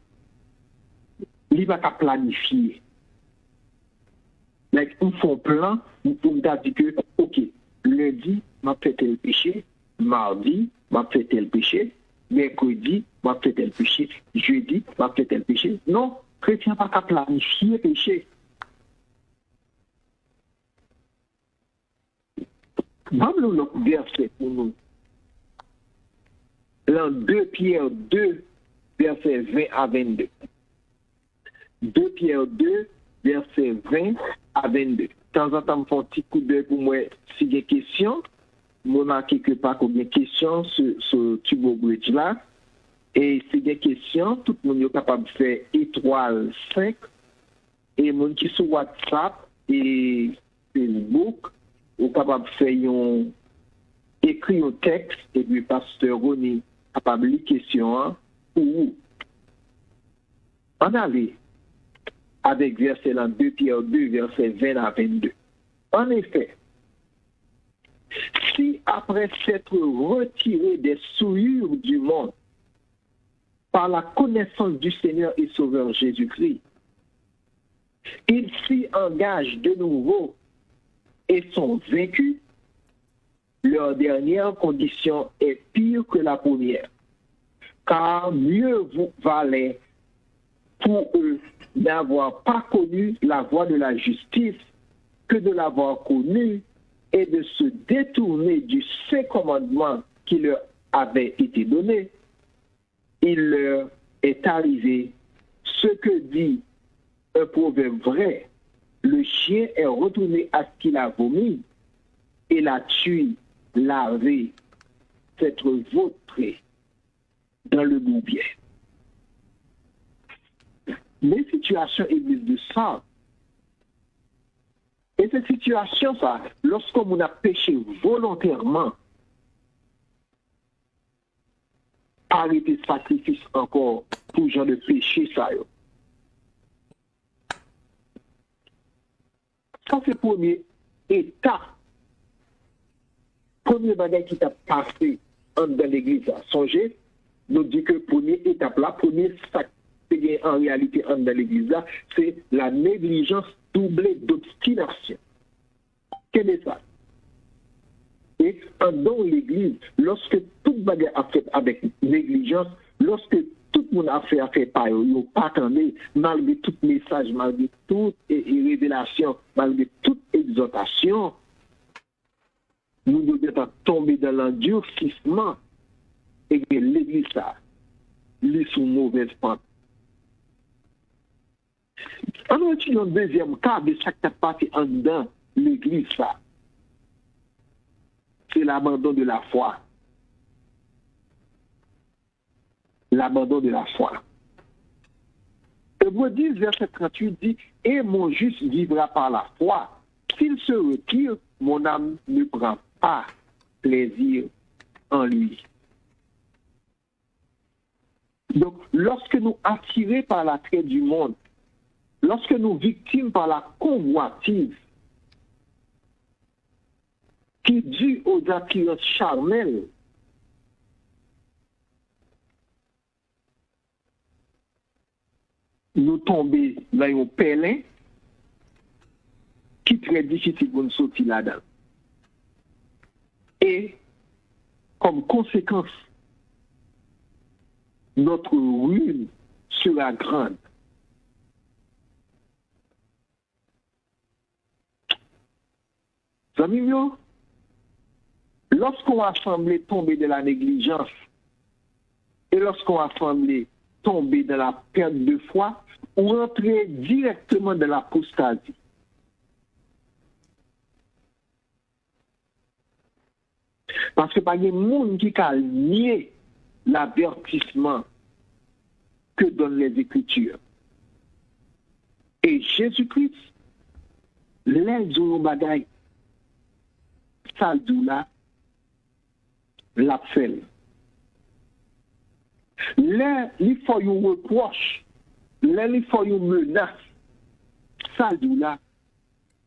Il pas qu'à planifier. Like, on fait un plan pour me dire que, ok, lundi, m'a fait tel péché, mardi, m'a fait tel péché, mercredi, m'a fait tel péché, jeudi, m'a fait tel péché. Non, chrétien pas qu'à planifier péché. Vamos le verset pour nous. Dans 2 Pierre 2, verset 20 à 22. 2 Pierre 2, verset 20 à 22. De temps en temps, je fais un petit coup d'œil pour moi si il y a des questions. Je marque quelque part combien de questions sur Tubo Bridge là. Et si il y a des questions, tout le monde est capable de faire étoile 5. Et mon qui sur WhatsApp et Facebook, est capable de faire écrit un texte et puis pasteur Roni capable de question pour vous. On avait avec verset 2 Pierre 2, verset 20 à 22. En effet, si après s'être retiré des souillures du monde par la connaissance du Seigneur et Sauveur Jésus-Christ, ils s'y engagent de nouveau et sont vaincus, leur dernière condition est pire que la première. Car mieux vous valait pour eux n'avoir pas connu la voie de la justice que de l'avoir connue et de se détourner du saint commandement qui leur avait été donné, il leur est arrivé ce que dit un proverbe vrai: le chien est retourné à ce qu'il a vomi, et la tuile lavée s'être vautrée dans le bourbier. Les situations église de ça, et cette situation, ça, lorsqu'on a péché volontairement, arrêter sacrifice encore pour genre de péché, ça. Ça, c'est le premier état. Premier bagage qui t'a passé dans l'église. Songez, nous dit que première étape là, premier sac en réalité dans l'église là, c'est la négligence doublée d'obstination. Quel est ça? Et dans l'église, lorsque toute bagarre a fait avec négligence, lorsque tout le monde a fait par eux, pas attendez, malgré tout message, malgré toute révélation, malgré toute exhortation, nous devons tomber dans l'endurcissement et que l'église ça, lui sous mauvaise pente. Alors, étudions le deuxième cas de chaque partie en dedans l'église ça. C'est l'abandon de la foi. L'abandon de la foi. Hébreux 10, verset 38 dit: et mon juste vivra par la foi. S'il se retire, mon âme ne prend pas plaisir en lui. Donc, lorsque nous attirés par l'attrait du monde, lorsque nous victimes par la convoitise, qui est due aux attirances charnelles, nous tombons dans un pèlerin qui est très difficile pour nous sortir là-dedans. Et comme conséquence, notre ruine sera grande. Amis mieux, lorsqu'on a semblé tomber de la négligence et lorsqu'on a semblé tomber dans la perte de foi, ou rentrer directement dans l'apostasie. Parce que pas de monde qui a nié l'avertissement que donnent les Écritures. Et Jésus-Christ, les ont bagaille, ça là, l'a fait. Il faut une reproche, il faut une menace, ça là,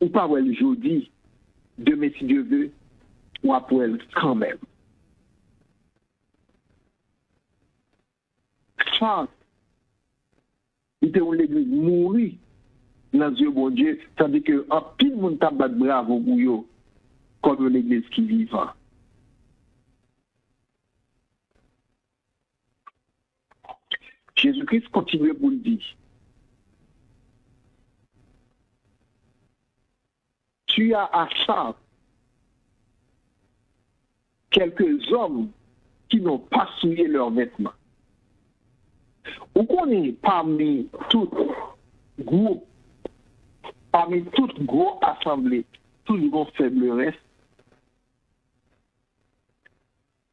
ou pas le jeudi, demain si Dieu veut, ou après quand même. Ça, il était où l'église mourir dans Dieu bon Dieu, tandis que en pile monde tabat bravo pour yo, comme l'église qui vivant. Jésus-Christ continue pour le dire. Tu as à ça quelques hommes qui n'ont pas souillé leurs vêtements. Ou qu'on est parmi tout groupe, parmi toute grosse assemblée, tout gros faible reste.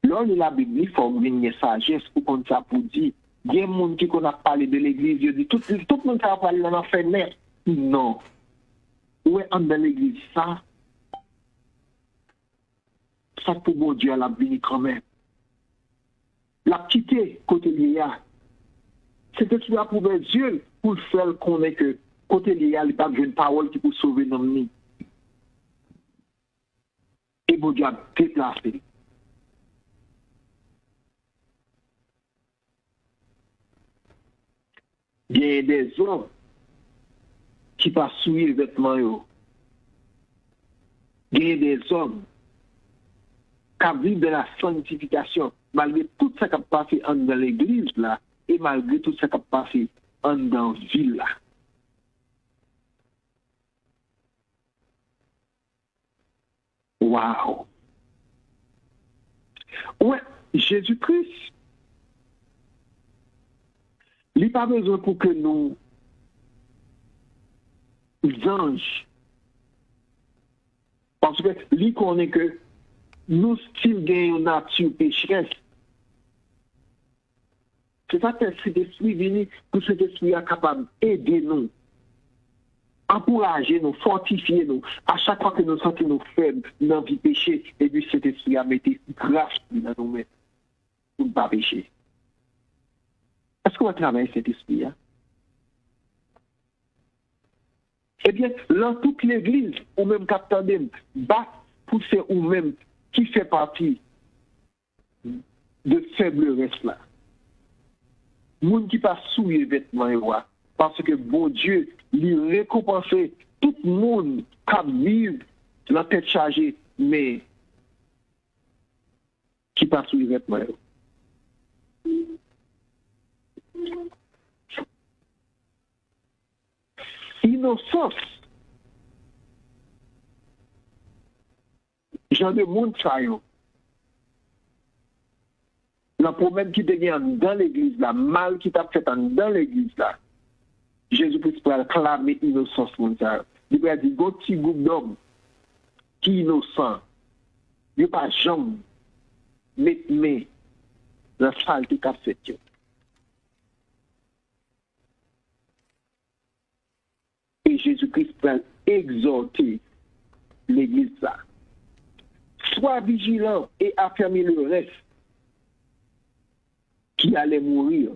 Lors de la Bible, il faut une sagesse pour qu'on ça pour dire. Il y a des gens qui ont parlé de l'église, ils disent tout le monde a parlé dans la fenêtre. Non. Où est dans l'église ça? Ça pour bon Dieu à la béni quand même. La petite côté lié, c'était tout là pour Dieu pour le faire connaître que côté lié, il n'y a pas une parole qui peut sauver nos ennemis. Et bon Dieu a déplacé. Il y a des hommes qui passent souiller les vêtements. Il y a des hommes qui vivent de la sanctification, malgré tout ce qui a passé dans l'église là, et malgré tout ce qui a passé dans la ville là. Waouh! Ouais, Jésus-Christ, il n'y a pas besoin pour que nous, anges, parce que lui connaît que nous still gagnons nature pécheresse. C'est ça que cet esprit venu pour cet esprit est capable d'aider nous, encourager nous, fortifier nous. À chaque fois que nous sentons nous faibles dans la vie péché, et puis cet esprit a mis grâce dans nous-mêmes pour ne pas pécher. Est-ce qu'on va travailler cet esprit? Hein? Eh bien, dans toute l'église, ou même capteur bat pour ces ou même qui fait partie de faiblesse là. Moun qui pas souillé vêtements parce que bon Dieu lui récompenser tout le monde qui vit la tête chargée mais qui pas souillé vêtements. Innocence. Genre de monde ça yo. Le problème qui devient dans l'église, la mal qui t'a fait dans l'église là, Jésus-Christ peut clamer innocence mondiale. Il peut dire, go petit groupe d'hommes qui innocent, il n'y a pas jamais mettre la saleté qu'a fait. Et Jésus-Christ peut exhorter l'église là. Sois vigilant et affermis le reste qui allait mourir.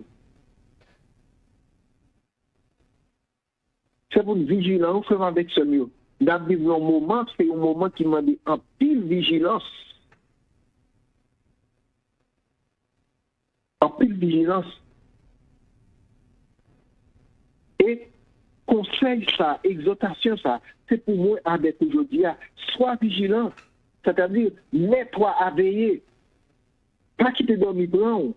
C'est pour une vigilance, on fait avec ce mieux. Dans un moment, c'est un moment qui m'a dit en pile vigilance. En pile vigilance. Et conseil ça, exhortation ça, c'est pour moi avec aujourd'hui, sois vigilant. C'est-à-dire, mets-toi à veiller. Pas quitter dormir blanc.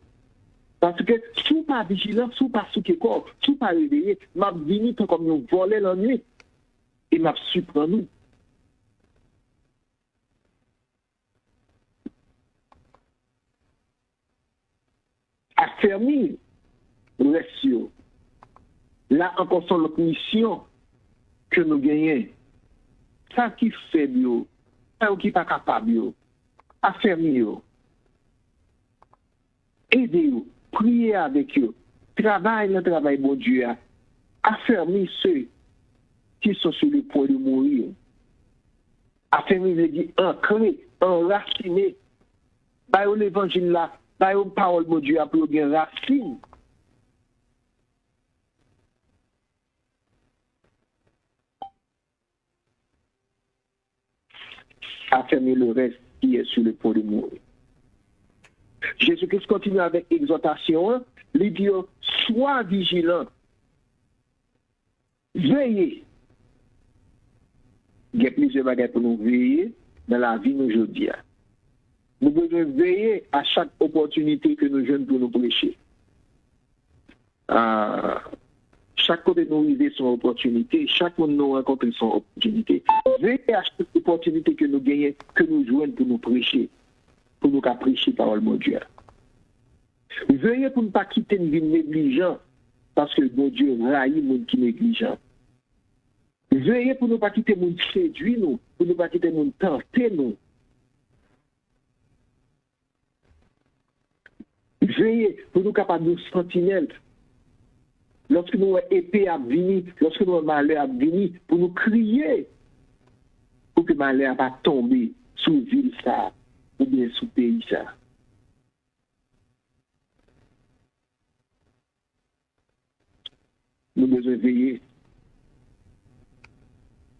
Parce que si vous pas vigilant, si vous pas sous corps, si vous pas réveillé, m'a venu comme nous voler la nuit et m'a surpris nous. Affermir le sûr. Là encore sur notre mission que nous gagnons. Ça qui fait bio, ça qui pas capable bio. Affermir. Aidez-vous. Priez avec eux. Travaille le travail, bon Dieu. Affermis ceux qui sont sur le point de mourir. Affermis, je dis, ancré, enraciné. Par l'évangile là, par la parole, bon Dieu, pour bien racine. Affermis le reste qui est sur le point de mourir. Jésus-Christ continue avec exhortation. Il dit, sois vigilant. Veillez. Il y a plusieurs bagages pour nous veiller dans la vie aujourd'hui. Nous devons veiller à chaque opportunité que nous jeunes pour nous prêcher. Chaque côté nous vivons son opportunité, chaque monde nous rencontre son opportunité. Veillez à chaque opportunité que nous gagnons, que nous jouons pour nous prêcher. Pour nous prêcher parole de Dieu. Veuillez pour ne pas quitter une vie négligente, parce que mon Dieu raille les gens qui sont négligents. Veuillez pour ne pas quitter les gens qui séduisent nous, pour ne pas quitter les gens qui tentent nous. Veuillez pour nous capables de sentinelles. Lorsque nous avons épée à venir, lorsque nous avons malheur à venir, pour nous crier, pour que le malheur ne pas tomber sous la ville ça. Ou bien sous pays ça. Nous devons veiller.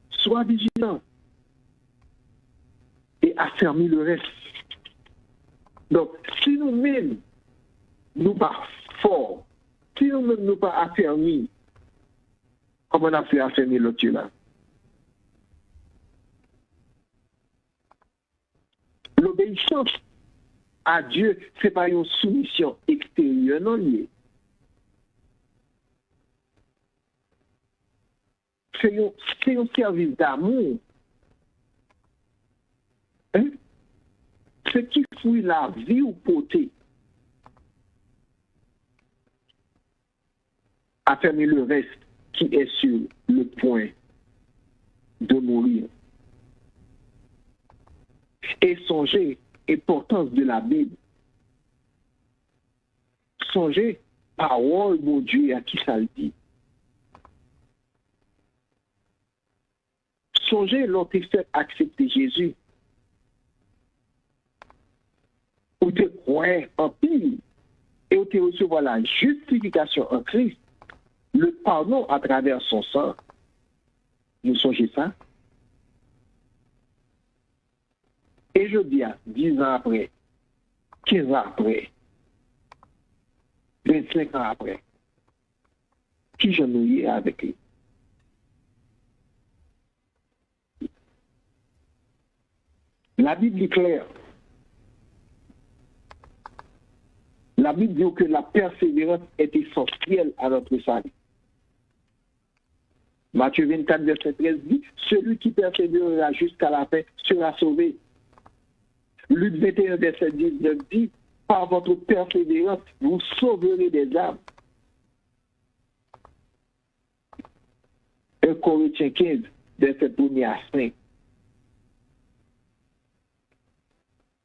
Sois vigilant et affermis le reste. Donc, si nous-mêmes, nous pas forts, si nous-mêmes nous pas affermis, comment on a fait affermir l'autre là? L'obéissance à Dieu, ce n'est pas une soumission extérieure, non liée. C'est un service d'amour. détruit la vie ou portée, a fermé le reste qui est sur le point de mourir. Et songez l'importance de la Bible. Songez, parole, mon Dieu, à qui ça le dit. Songez, l'autre fait accepter Jésus. Ou te croire en pile et ou te recevoir la justification en Christ, le pardon à travers son sang. Vous songez ça? Et je dis, 10 ans après, 15 ans après, 25 ans après, qui je nouillais avec lui? La Bible est claire. La Bible dit que la persévérance est essentielle à notre salut. Matthieu 24, verset 13 dit, celui qui persévérera jusqu'à la fin sera sauvé. Luc 21, verset 19 dit, par votre persévérance, vous sauverez des âmes. 1 Corinthiens 15, verset 1 à 5.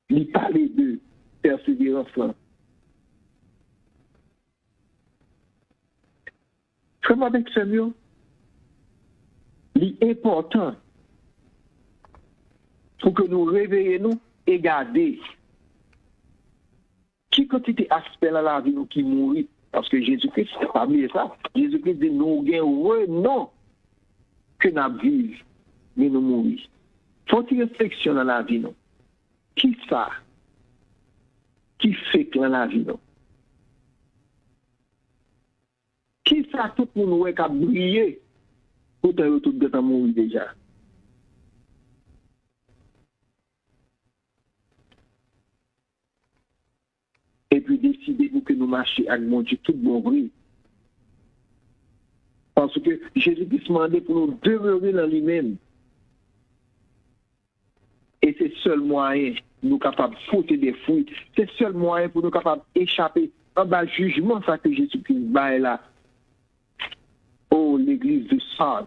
Il parlait de persévérance là. Comme avec Samuel, l'important pour que nous réveillons et garder qui quantité d'aspects dans la vie nous qui mourit. Parce que Jésus-Christ, c'est pas mieux ça. Jésus-Christ dit nous gagnons non que nous vivons, mais nous mourir. Faut-il réflexion dans la vie non? Qui ça? Qui fait que dans la vie non? Qui ça tout le monde qui a brillé pour te retrouver de mourir déjà? Et puis décidez-vous que nous marchions avec mon Dieu tout bon bruit. Parce que Jésus-Christ m'a demandé pour nous demeurer dans lui-même. Et c'est seul moyen pour nous capables de foutre des fruits. C'est seul moyen pour nous capables d'échapper en bas jugement ça que Jésus-Christ bat là. Oh, l'église de Sardes,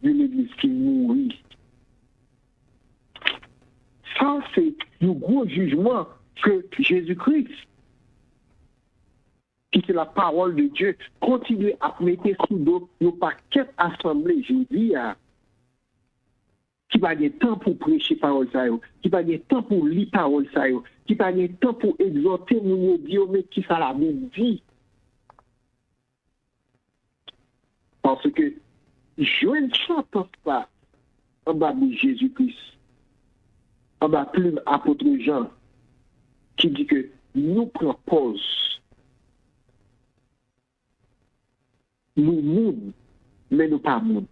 de l'église qui mourit. Ça, c'est le gros jugement que Jésus-Christ, qui c'est la parole de Dieu, continue à mettre sous nos paquets assemblés, je dis, qui va de temps pour prêcher parole ça, qui va de temps pour lire parole ça, qui va de temps pour exhorter mon Dieu, mais qui ça la Bible dit. Parce que je ne chante pas en bas de Jésus-Christ, en bas plume apôtre Jean, qui dit que nous propose, nous monde, mais nous pas monde.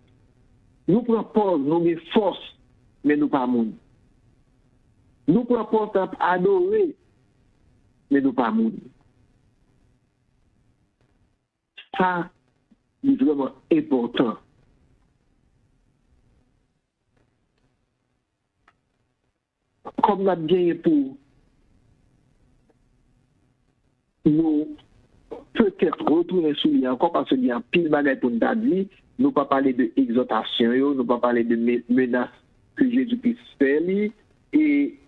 Nous propose, nous avons force, mais nous pas monde. Nous propose adorer, mais nous pas monde. Ça, c'est vraiment important. Comme on a gagné pour nous peut-être retourner sur lui encore parce qu'il y a un pile bagage pour nous dire, nous pas parler de exhortation, nous pas parler de menaces que Jésus-Christ fait et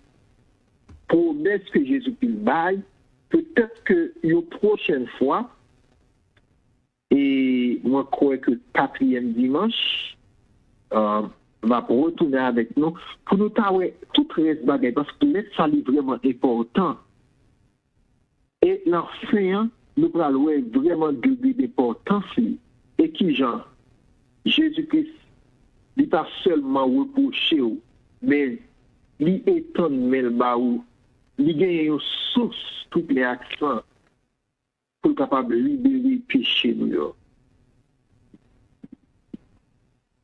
promesses que Jésus-Christ baille, peut-être que une prochaine fois, et moi je crois que 4e dimanche, va retourner avec nous pour nous tailler tout reste bagage parce que ça est vraiment important. Et l'enfant, nous parlons vraiment de l'importance et qui genre Jésus-Christ n'est pas seulement reproché, mais il étonne mais il gagne une source toutes les accents pour être capable de libérer le péché nous.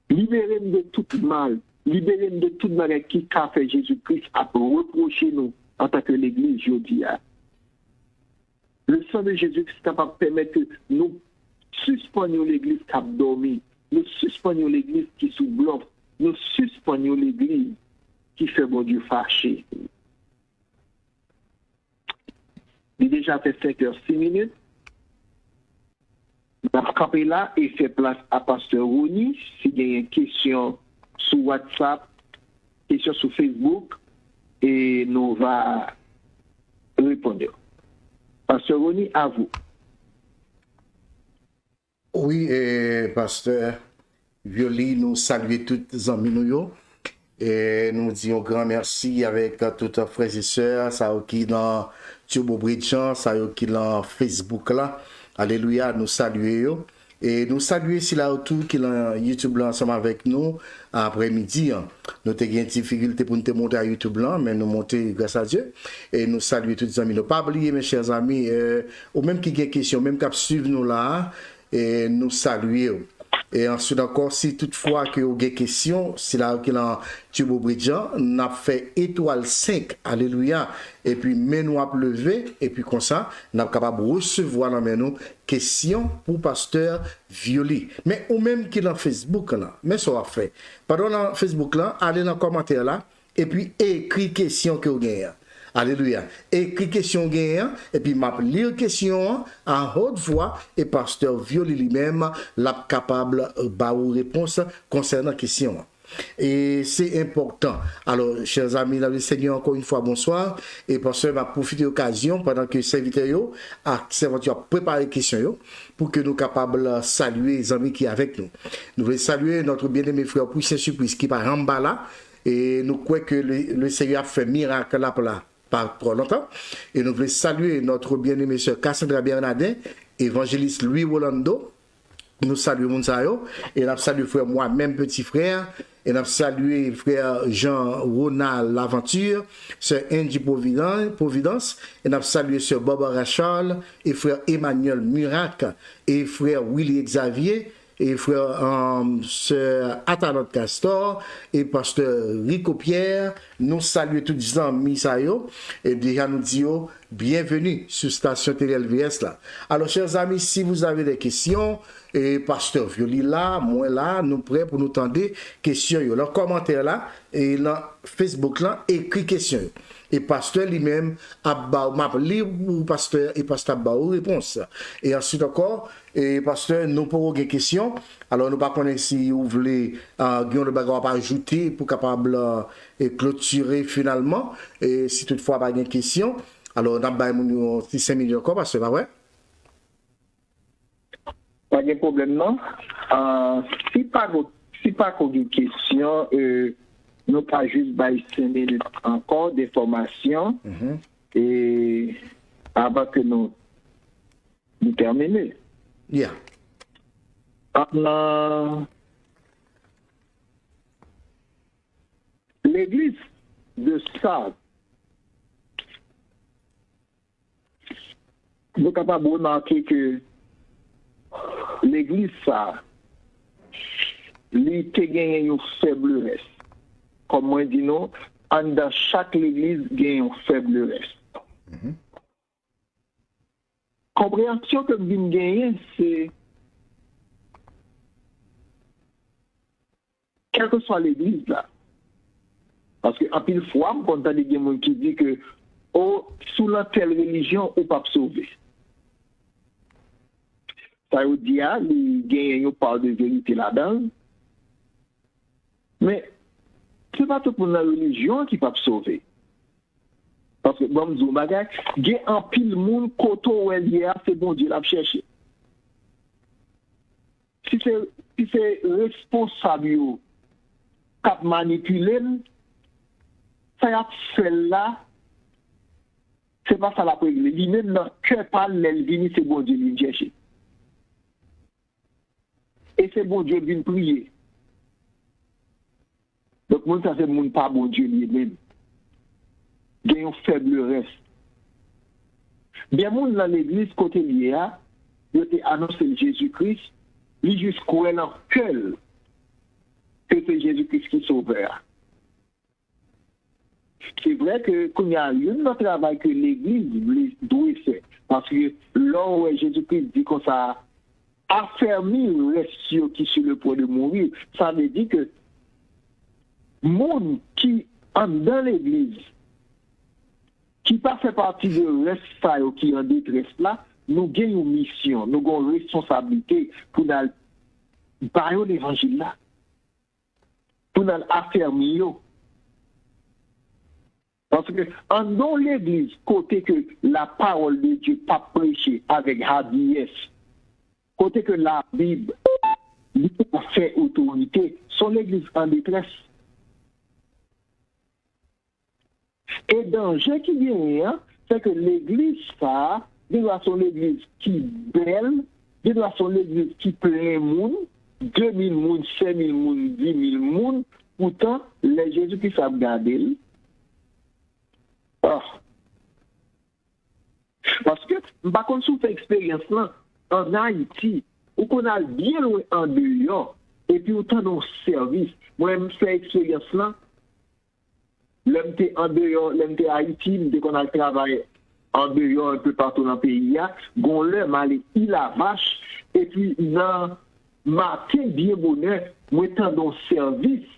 Libérer-nous de tout mal, libérer-nous de tout mal qui a fait Jésus-Christ à reprocher nous en tant que l'Église aujourd'hui. Le sang de Jésus-Christ est capable de permettre que nous suspendions l'Église qui a dormi, nous suspendions l'Église qui est sous blanc, nous suspendions l'Église qui fait bon Dieu fâché. Il a déjà fait 5h06. On va camper là et faire place à Pasteur Roni. S'il y a une question sur WhatsApp, question sur Facebook, et nous va répondre. Pasteur Roni, à vous. Oui, Pasteur Violi, nous saluons tous les amis nous. Et nous disons grand merci avec tous les frères et sœurs, ça qui dans Turbo Bridge, ça qui dans Facebook là. Alléluia, nous saluons. Et nous saluons ici là autour qui dans YouTube là ensemble avec nous après-midi. Nous avons une difficulté pour nous monter à YouTube là, mais nous monter grâce à Dieu. Et nous saluons tous les amis. Ne pas oublier mes chers amis, ou même qui a des questions, même qui suivent nous là, et nous saluons. Et ensuite encore, si toutefois que vous avez des questions, c'est là qu'il a Turbo Bridge, on a fait étoile 5, alléluia, et puis mais nous a levé, et puis comme ça, on est capable de recevoir dans nous questions pour Pasteur Violi. Mais ou même qui est dans Facebook là, mais ça va faire. Pardon, dans Facebook là, allez dans le commentaire là, et puis écrit question que vous avez. Alléluia. Écrit question gagnant, et puis m'a lire question en haute voix, et Pasteur Violi lui-même l'a capable de réponse concernant la question. Et c'est important. Alors, chers amis, le Seigneur, encore une fois, bonsoir. Et Pasteur va profiter de l'occasion pendant que serviteur a préparé les questions pour que nous soyons capables de saluer les amis qui sont avec nous. Nous voulons saluer notre bien-aimé frère Poussé Surprise qui est par en bas là. Et nous croyons que le Seigneur a fait miracle là pour là. Pas trop longtemps. Et nous voulons saluer notre bien-aimé sœur Cassandra Bernardin, évangéliste Louis Rolando. Nous saluons Mounsayo. Et nous saluons frère moi-même, petit frère. Et nous saluons frère Jean-Ronald Laventure, sœur Angie Providence. Et nous saluons sœur Barbara Rachel, et frère Emmanuel Murac, et frère Willy Xavier, et frère sœur Atalot Castor et pasteur Rico Pierre. Nous saluons tous les amis et déjà nous disons bienvenue sur station télé LVS là. Alors chers amis, si vous avez des questions, et pasteur Violi là, moi là, nous prêts pour nous tendre questions dans le commentaire là et dans Facebook là, écrit questions. Et pasteur lui-même m'a libre pour pasteur et pasteur ba réponse. Et ensuite encore, et pasteur nous pour des questions. Alors nous pas connaître si vous voulez Guillaume le bagarre pas ajouter pour capable et clôturer finalement et si toutefois pas de questions. Alors n'a pas 5 minutes encore parce que pas vrai. Pas de problème non. Si pas de questions nous pas juste 5 minutes encore de formation et avant que nous terminions. Yeah. L'église de Sardes, vous êtes capable de remarquer que l'église Sardes, lui, a gagné une faiblesse. Comme moi dis non, dans chaque église, il y a une faiblesse. Compréhension que vous gagnez, c'est quelle que soit l'église là. Parce qu'en pile fois, on entend des gens qui disent que sous la telle religion, on ne peut pas sauver. Ça veut dire, les gens parlent de vérité là-dedans. Mais ce n'est pas tout pour la religion qui peut sauver. Parce que, bon, il y a un pile de monde qui c'est bon Dieu l'a cherché. Si c'est responsable qui manipule, ça y a fait là, c'est pas ça la règle. Lui-même, dans le cœur, pas l'elvini, c'est bon Dieu lui chercher. Et c'est bon Dieu vient prier. Donc, moi, ça c'est mon pas bon Dieu lui-même. Il y a un faible reste. Bien, mon dans l'église, côté lié, il a annoncé Jésus-Christ, lui jusqu'au dans le cœur que c'est Jésus-Christ qui sauveur. C'est vrai que quand il y a un travail que l'église doit faire, parce que là où Jésus-Christ dit qu'on ça affermi le reste qui sur le point de mourir, ça veut dire que monde qui entre dans l'église, qui pas fait partie de reste ça qui en détresse là, nous avons une mission, nous avons une responsabilité pour nous parler l'évangile là, pour nous affermir. Parce que dans l'église, côté que la parole de Dieu pas prêchée avec hardiesse, côté que la Bible a fait autorité, son l'église en détresse. Et danger qui vient, c'est que l'église, ça, doit être l'église qui est belle, doit être l'église qui plein de monde, 2000 monde, 5000 monde, 10 000 monde, pourtant, les Jésus qui savent garder. Parce que, par contre, si vous faites expérience là, en Haïti, où qu'on a bien loin en dehors, et puis autant dans le service, moi, je fais expérience là, l'homme en dehors, l'homme à Haïti, dès qu'on a le travail en dehors un peu partout dans le pays, on l'homme allait, il a vache, et puis dans matin bien bonheur, moi, étant dans le service,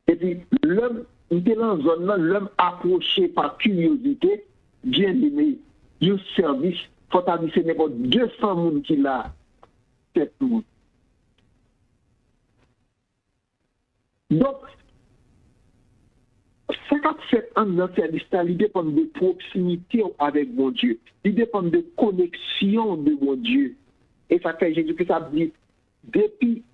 et puis l'homme, il était dans la zone là, l'homme approché par curiosité, bien aimé, du service, faut avisser n'importe 200 personnes qui l'a, 7 monde. Donc, 57 ans dans le service, il dépend de proximité avec mon Dieu, il dépend de connexion de mon Dieu. Et ça fait Jésus-Christ a dit, depuis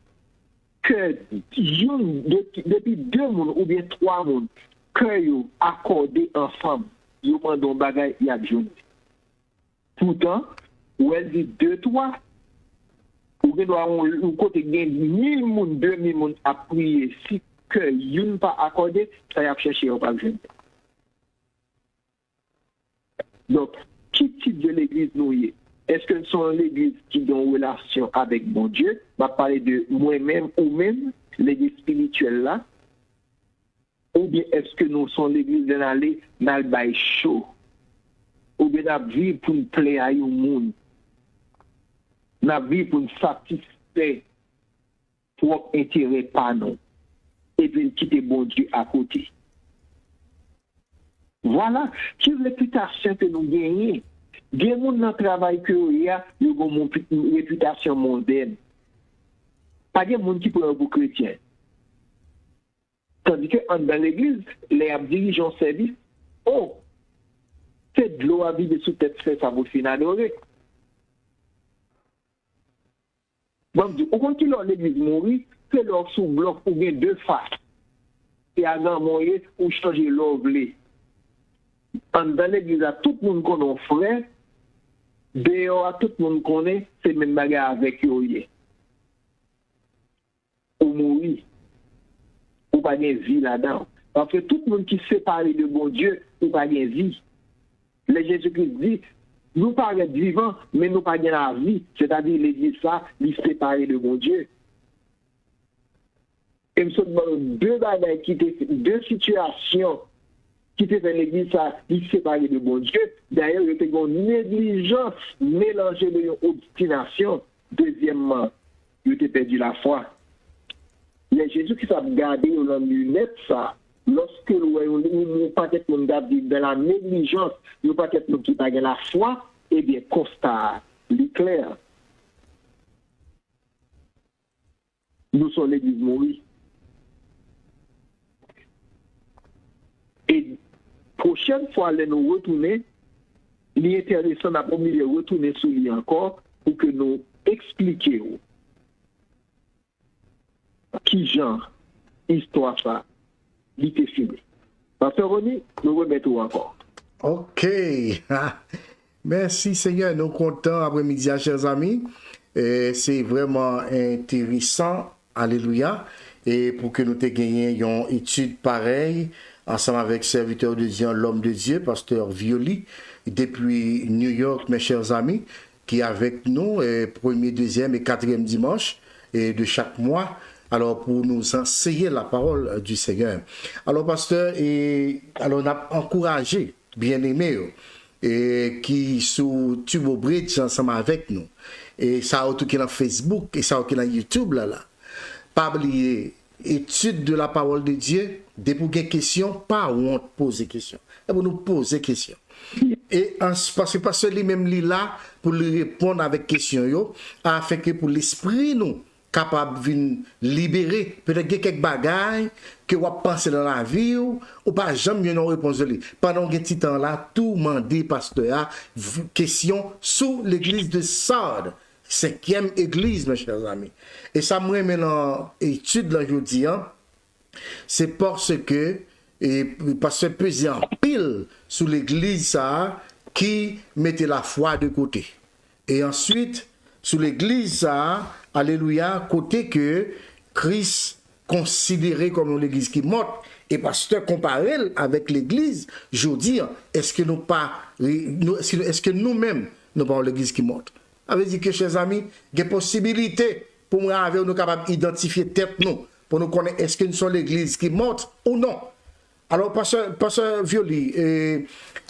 que depuis 2 mondes ou bien 3 mondes, que vous accordez ensemble, vous demandez un bagage, il y a besoin. Pourtant, où elle dit 2, 3, ou côté gain 1000 monde, 2000 monde à prier, si que vous n'avez pas accordé, ça y a cherché au pas besoin. Donc, qui type de l'église nous y est? Est-ce que nous sommes l'église qui a une relation avec mon Dieu? Je vais parler de moi-même ou même l'église spirituelle là. Ou bien est-ce que nous sommes l'église de l'aller dans le bail chaud? Ou bien nous vivons pour nous plaire à un monde? Nous vivons pour nous satisfaire pour intérêt par nous. Et puis quitter bon Dieu à côté. Voilà, quelle réputation que nous gagnons. Des gens dans le travail que y a, ils ont une réputation mondaine. Pas des gens qui peuvent être chrétiens. Tandis que dans l'église, les dirigeants service, c'est de l'eau à vivre sous tête fait, ça vous finit adorer. Bon, au contraire, l'église mourit, c'est leur sous bloc pour bien 2 faces. Et à grand moyen, ou changer l'ouvre. Dans l'église, tout le monde connaît un frère. Dehors, tout le monde connaît, c'est même bagarre avec eux. Ou mourir. Ou pas de vie là-dedans. Parce que tout le monde qui sépare de bon Dieu, ou pas de vie. Le Jésus-Christ dit, nous parlons vivants, mais nous pas de la vie. C'est-à-dire, l'église ça, il sépare de bon Dieu. Et nous sommes dans 2 bagages qui étaient 2 situations qui étaient dans l'église, ça, il séparé de bon Dieu. D'ailleurs, il y a une négligence mélangée de une obstination. Deuxièmement, il a perdu la foi. Mais Jésus qui s'est gardé dans la lunette, ça, lorsque nous pas être dans la négligence, nous pas être qui pas la foi, eh bien, constat, l'éclair. Nous sommes l'église mourie. Et prochaine fois, nous retourner, il est intéressant de retourner sur lui encore pour que nous expliquions qui genre histoire ça, il était fini. Pasteur Ronnie, nous remettons encore. Ok. Merci Seigneur, nous comptons après-midi, chers amis. C'est vraiment intéressant. Alléluia. Et pour que nous te gagnions une étude pareille, ensemble avec serviteur de Dieu, l'homme de Dieu, pasteur Violi, depuis New York, mes chers amis, qui est avec nous, premier, deuxième et quatrième dimanche de chaque mois, alors pour nous enseigner la parole du Seigneur. Alors, pasteur, alors on a encouragé, bien aimé, qui sous Tubo Bridge ensemble avec nous. Et ça a tout qui est dans Facebook, et ça a tout qui est dans YouTube, là. Pas oublier, étude de la parole de Dieu, Dès pour des questions, pas honte poser question. Et pour nous poser question. Et parce que lui-même là pour lui répondre avec question yo, a fait que pour l'esprit nous capable de libérer peut-être quelques bagages que vous pensez dans la vie ou pas jamais une réponse de lui. Pendant que petit temps là, tout mandé pasteur question sur l'église de Sardes, 5e église mes chers amis. Et ça me remet dans étude là aujourd'hui, c'est parce que peser en pile sur l'église ça qui mettait la foi de côté. Et ensuite, sur l'église ça, alléluia, côté que Christ considéré comme l'église qui morte, et pasteur comparé avec l'église, je veux dire, est-ce que nous-mêmes, nous parlons de l'église qui morte? Ça veut dire que, chers amis, il y a possibilité pour nous avoir, nous capables d'identifier tête nous, pour nous connaître est-ce que nous sommes l'église qui morte ou non. Alors, pasteur Violi,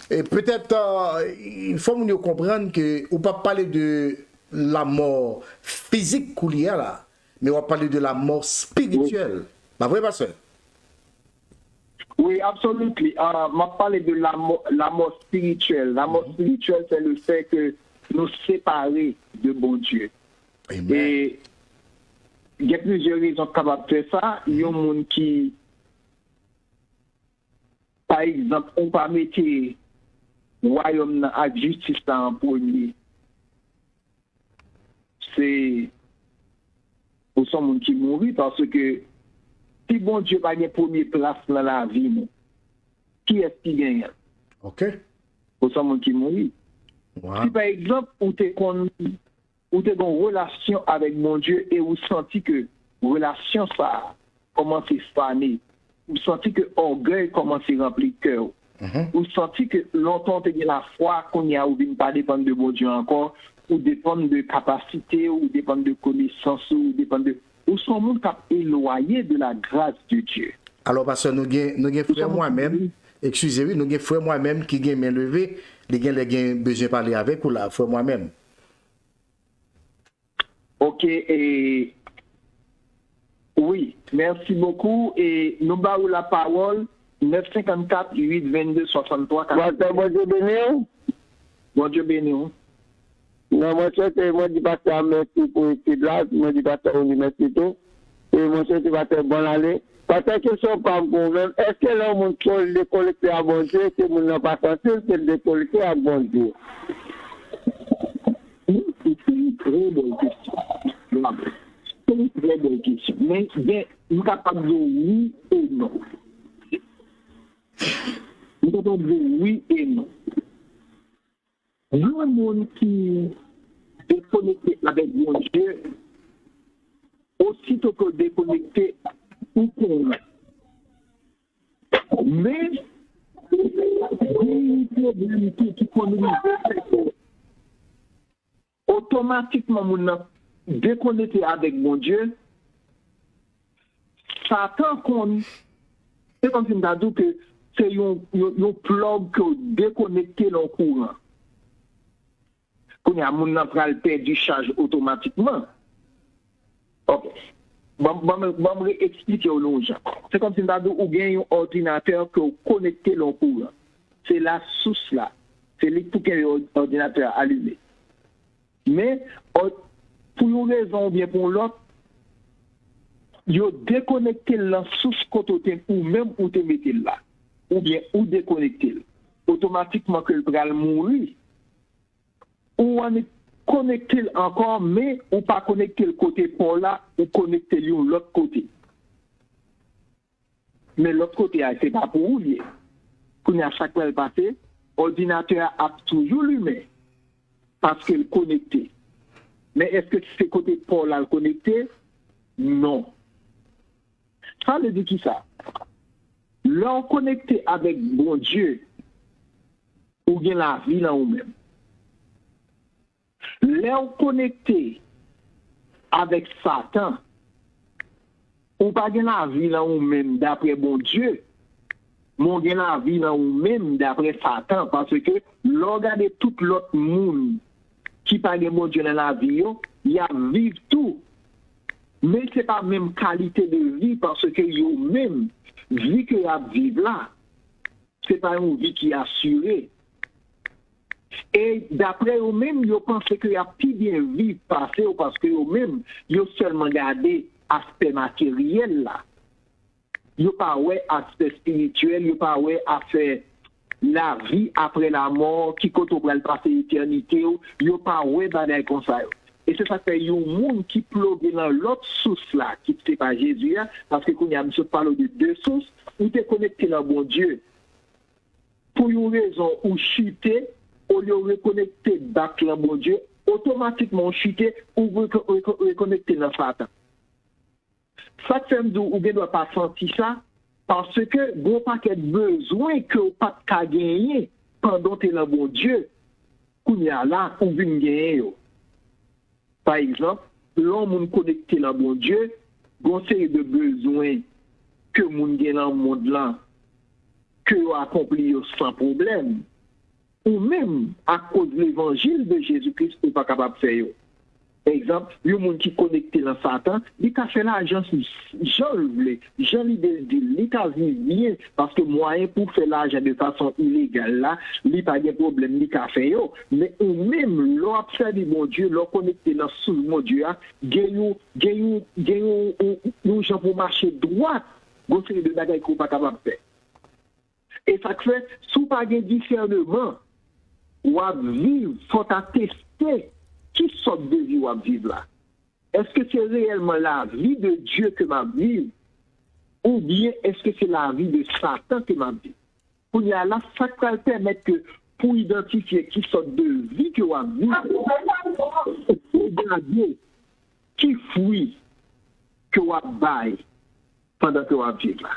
peut-être il faut nous comprendre que on ne peut pas parler de la mort physique qu'il y a là, mais on va parler de la mort spirituelle. Pas vrai, pasteur? Oui, absolument. On va parler de la mort spirituelle. La mort spirituelle, c'est le fait que nous séparer de bon Dieu. Amen. Et il y a plusieurs raisons capables de faire ça. Il y a des gens qui, par exemple, on va mettre le royaume à justice en premier. C'est pour ce monde qui mourit parce que si bon Dieu n'a pas première place dans la vie, qui est-ce qui gagne? Ok. Pour ce monde qui mourit. Wow. Si par exemple, vous avez une relation avec mon Dieu et vous sentez que la relation ça commence à se faner, vous sentez que l'orgueil commence à remplir le cœur, vous sentez que longtemps vous avez la foi qu'on y a ou ne pas dépendre de mon Dieu encore, ou dépendre de capacité, ou dépendre de connaissance, ou dépendre de... Ou sont monde éloigné de la grâce de Dieu. Alors, parce que nous avons frère moi-même, excusez-moi, nous avons frère moi-même qui a main levée, les gens besoin de parler avec ou là, frère moi-même. Ok, et oui, merci beaucoup. Et nous avons la parole 954 8 22 63 44. Bon Dieu béni. Bon Dieu béni. Non, moi, je dis pas ça, merci pour l'étude là, moi, je dis pas ça, merci tout. Et moi, je dis pas ça, bonne année. Parce que question pas un problème. Est-ce que là, on peut décollecter à bon Dieu, que mon n'a pas facile, c'est de décollecter à bon Dieu? C'est une très bonne question. C'est une très bonne question. Mais nous sommes capables de dire oui et non. Nous sommes capables de dire oui et non. Il y a un monde qui est déconnecté avec mon Dieu, aussitôt que déconnecté ou qu'on est. Mais, il y a un problème qui conduit automatiquement, on a déconnecté avec mon Dieu. Satan, c'est comme si on a dit que c'est un plug qui déconnecté le courant. Quand il y a mon pral perd du charge automatiquement. Ok. Je vais expliquer aux gens. C'est comme si on a dit ou bien un ordinateur qui connecte le courant. C'est la source là. C'est lui pour qu'un ordinateur allumé. Mais pour une raison ou bien pour l'autre, il a déconnecté la source côté ou même où tu mettez là. Ou bien ou déconnecté. Automatiquement que le pral mourir. Ou on est connecté encore, mais on pas connecté le côté pour là, ou connecté l'autre côté. Mais l'autre côté, c'est pas pour vous. Quand à chaque fois le passé, l'ordinateur a toujours l'humain parce qu'il est connecté. Mais est-ce que c'est côté pour là le connecté? Non. Ça veut dire qui ça? L'on connecté avec bon Dieu, ou bien la vie là ou même. L'on connecté avec Satan, ou pas bien la vie là ou même d'après bon Dieu, mon bien la vie là ou même d'après Satan, parce que l'on regarde tout l'autre monde qui parle de bon Dieu dans la vie, il y a vivre tout Mais ce n'est pas la même qualité de vie parce que yo même, vie que y a vivre là, ce n'est pas une vie qui est assurée. Et d'après eux-mêmes, ils pensent qu'il y a plus bien vivre passé parce que eux-mêmes, ils ont seulement gardé l'aspect matériel là. Ils n'ont pas l'aspect spirituel, ils n'ont pas l'aspect la vie après la mort, qui compte pour le passer l'éternité, ils n'ont pas bagaille comme ça. Et c'est ça que il y a un monde qui plonge dans l'autre source là, qui ne pas Jésus, parce que quand on parle de deux sources, où tu es connecté dans bon Dieu. Pour une raison ou chuter, au lieu de reconnecter back dans bon Dieu, automatiquement chuter ou reconnecter dans Satan. Ça fait que vous ne doit pas sentir ça, parce que vous n'avez pas besoin que vous pas gagner pendant que vous êtes bon Dieu. Vous êtes là, vous venez gagner. Par exemple, l'homme connecté dans bon Dieu, vous avez de besoins que vous avez dans le monde là, que vous accompli sans problème. Ou même à cause de l'évangile de Jésus-Christ, vous n'êtes pas capable de faire. Par exemple, le monde qui est connecté dans Satan, il a fait l'argent, j'en voulais, j'en ai dit, il a vu bien, parce que moyen pour faire l'argent de façon illégale là, il n'y a pas de problème, il a fait. Mais ou même, l'observe du bon Dieu, l'on connecté dans ce mon Dieu, il y a gens pour marcher droit, vous savez de bagages qu'on n'est pas capable de faire. Et ça fait, si vous n'avez pas de discernement, ou à vivre, il faut tester. Qui sorte de vie ou à vivre là? Est-ce que c'est réellement la vie de Dieu que m'a vivre? Ou bien est-ce que c'est la vie de Satan que m'a vivre? Pour y aller là, ça va permettre que pour identifier qui sorte de vie que m'a vivre, pour regarder qui fruit que m'a bail pendant que m'a vivre là.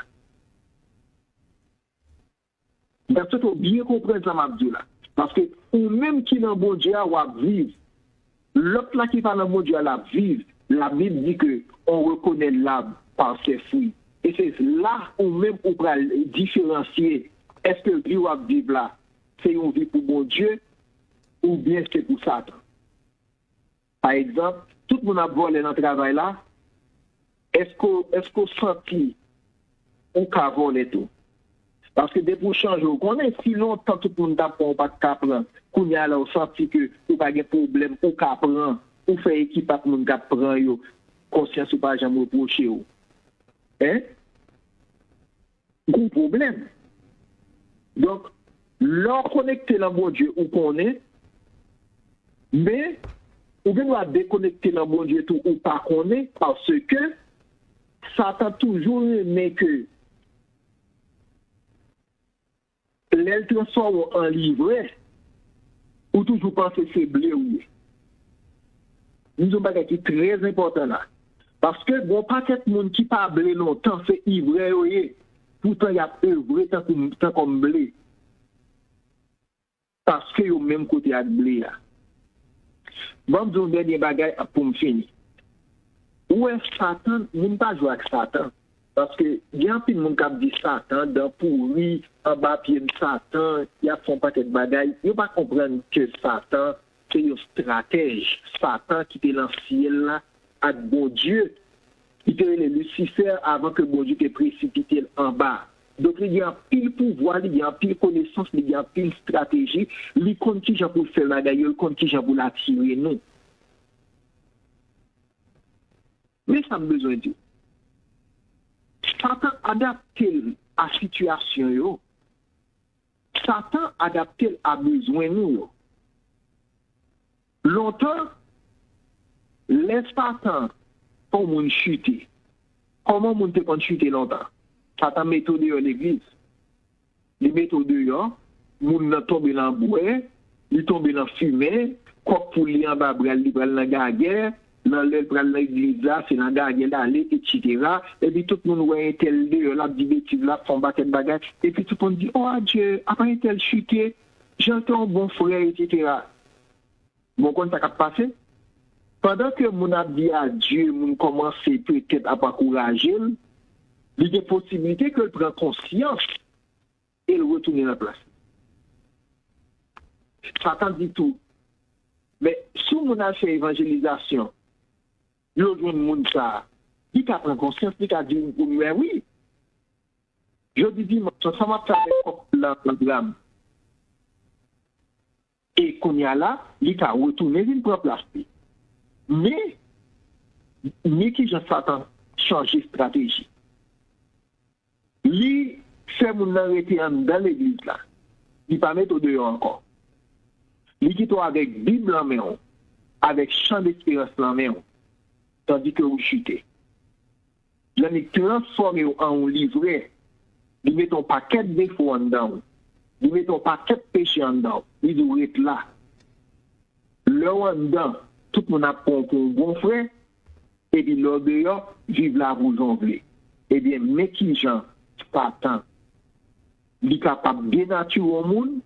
Donc, il faut bien comprendre ça m'a dit là. Parce que ou même qui dans bon Dieu va vivre, l'autre là qui va dans mon Dieu à la vivre, la Bible dit que on reconnaît l'arbre par ses fruits. Et c'est là où même on peut différencier est-ce que vie ou vivre là, c'est une vie pour mon Dieu ou bien c'est pour Satan. Par exemple, tout le monde a volé dans le travail là, est-ce qu'on sentit on a volé tout? Parce que dès pour changer, on connaît si longtemps tout le monde n'a pas de capran, qu'on y a là, on sentit que vous pas de problème, ou capran, ou fait équipe à tout le monde capran, conscience ou pas jamais reprocher. Hein? Gros problème. Donc, l'on connecté dans bon Dieu, ou connaît, mais on doit déconnecter dans bon Dieu tout ou pas connaît, parce que Satan toujours aimé que l'elle transforme en livret, ou toujours penser que c'est blé ou bien. Nous avons un qui est très important là. Parce que bon, pas de monde qui pas blé longtemps, c'est ivraie, pourtant il y a œuvré tant comme blé. Parce que au même côté à blé là. Bon, nous avons un dernier bagage pour me finir. Où est Satan? Nous ne pas jouer avec Satan. Parce que il y a un peu de monde qui dit Satan, dans pourri, en bas pied de Satan, il y a son paquet de bagailles. Il ne pas comprendre que Satan, c'est un stratège. Satan qui était dans le ciel là, à bon Dieu, qui était le Lucifer avant que bon Dieu te précipité en bas. Donc il y a un pile pouvoir, il y a un pile connaissance, il y a un pile stratégie. Il compte qui j'ai pour faire la bagaille, il compte qui j'ai pour l'attirer, non. Mais ça me besoin de Dieu. Satan adapte à la situation. Satan adapte à besoin nous. Longtemps, laisse Satan pour moun chuter. Comment moun te kon chuter longtemps? Satan met au dehors l'église. Il met au dehors, moun nan tombe dans bois, il tombe dans fumée, coq pour li en bas bral li bral nan gaguerre. Dans le pral l'église là, c'est dans la guerre d'aller, etc. Et puis tout le monde voit un tel de la bêtise là, font battre de bagarre. Et puis tout le monde dit, oh Dieu, après un tel chuté, j'entends un bon frère, etc. Bon, quand ça a passé, pendant que mon a dit à Dieu, mon commence peut-être à encourager, il y a des possibilités qu'il prenne conscience et le retourne dans la place. Satan dit tout. Mais si on a fait évangélisation, Yo jouen moun ça, il t'a pris conscience, il t'a dit mais oui. Je dis ça m'a fait le programme. Et qu'on y a là, il t'a retourné une propre place. Mais qui je s'attend changer stratégie. Lui fait mon arrêté dans l'église là. Il pas mettre au dehors encore. Lui qui toi avec Bible en main, avec chant d'espérance en main, tandis que vous chutez. Je l'ai transformé en livret. Il met ton paquet de défauts en dedans. Il met ton paquet de péchés en dedans. Il doit être là. Là en dedans, tout le monde a pour un bon frère. Et puis là dehors, vive la vous en voulez. Eh bien, mais qui gens, Satan, il est capable de dénaturer au monde,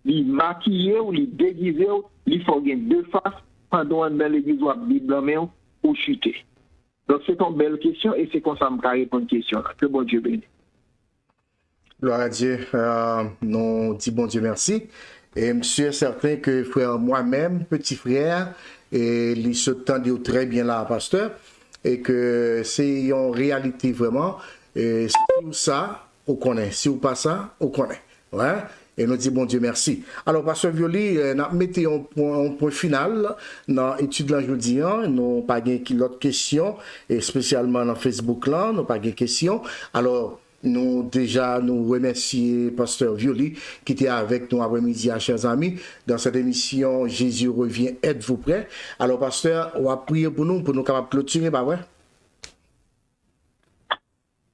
il maquiller ou il déguiser, il faut gagner deux faces pendant dans l'église ou à Bible ou chuter. Donc c'est une belle question et c'est comme ça que je réponds à une question. Que bon Dieu bénisse. Gloire à Dieu, nous dit bon Dieu merci. Et monsieur est certain que frère moi-même, petit frère, et il se tendait très bien là, pasteur, et que c'est une réalité vraiment. Et si ou ça, on connaît. Si ou pas ça, on connaît. Ouais? Et nous dit bon Dieu merci. Alors, pasteur Violi, nous mettons un point final dans l'étude de l'aujourd'hui. Nous n'avons pas d'autres questions, et spécialement dans Facebook là, nous n'avons pas de questions. Alors, nous remercions pasteur Violi qui était avec nous après-midi, chers amis, dans cette émission Jésus revient, êtes-vous prêts? Alors, pasteur, on va prier pour nous capables de clôturer, bah ouais.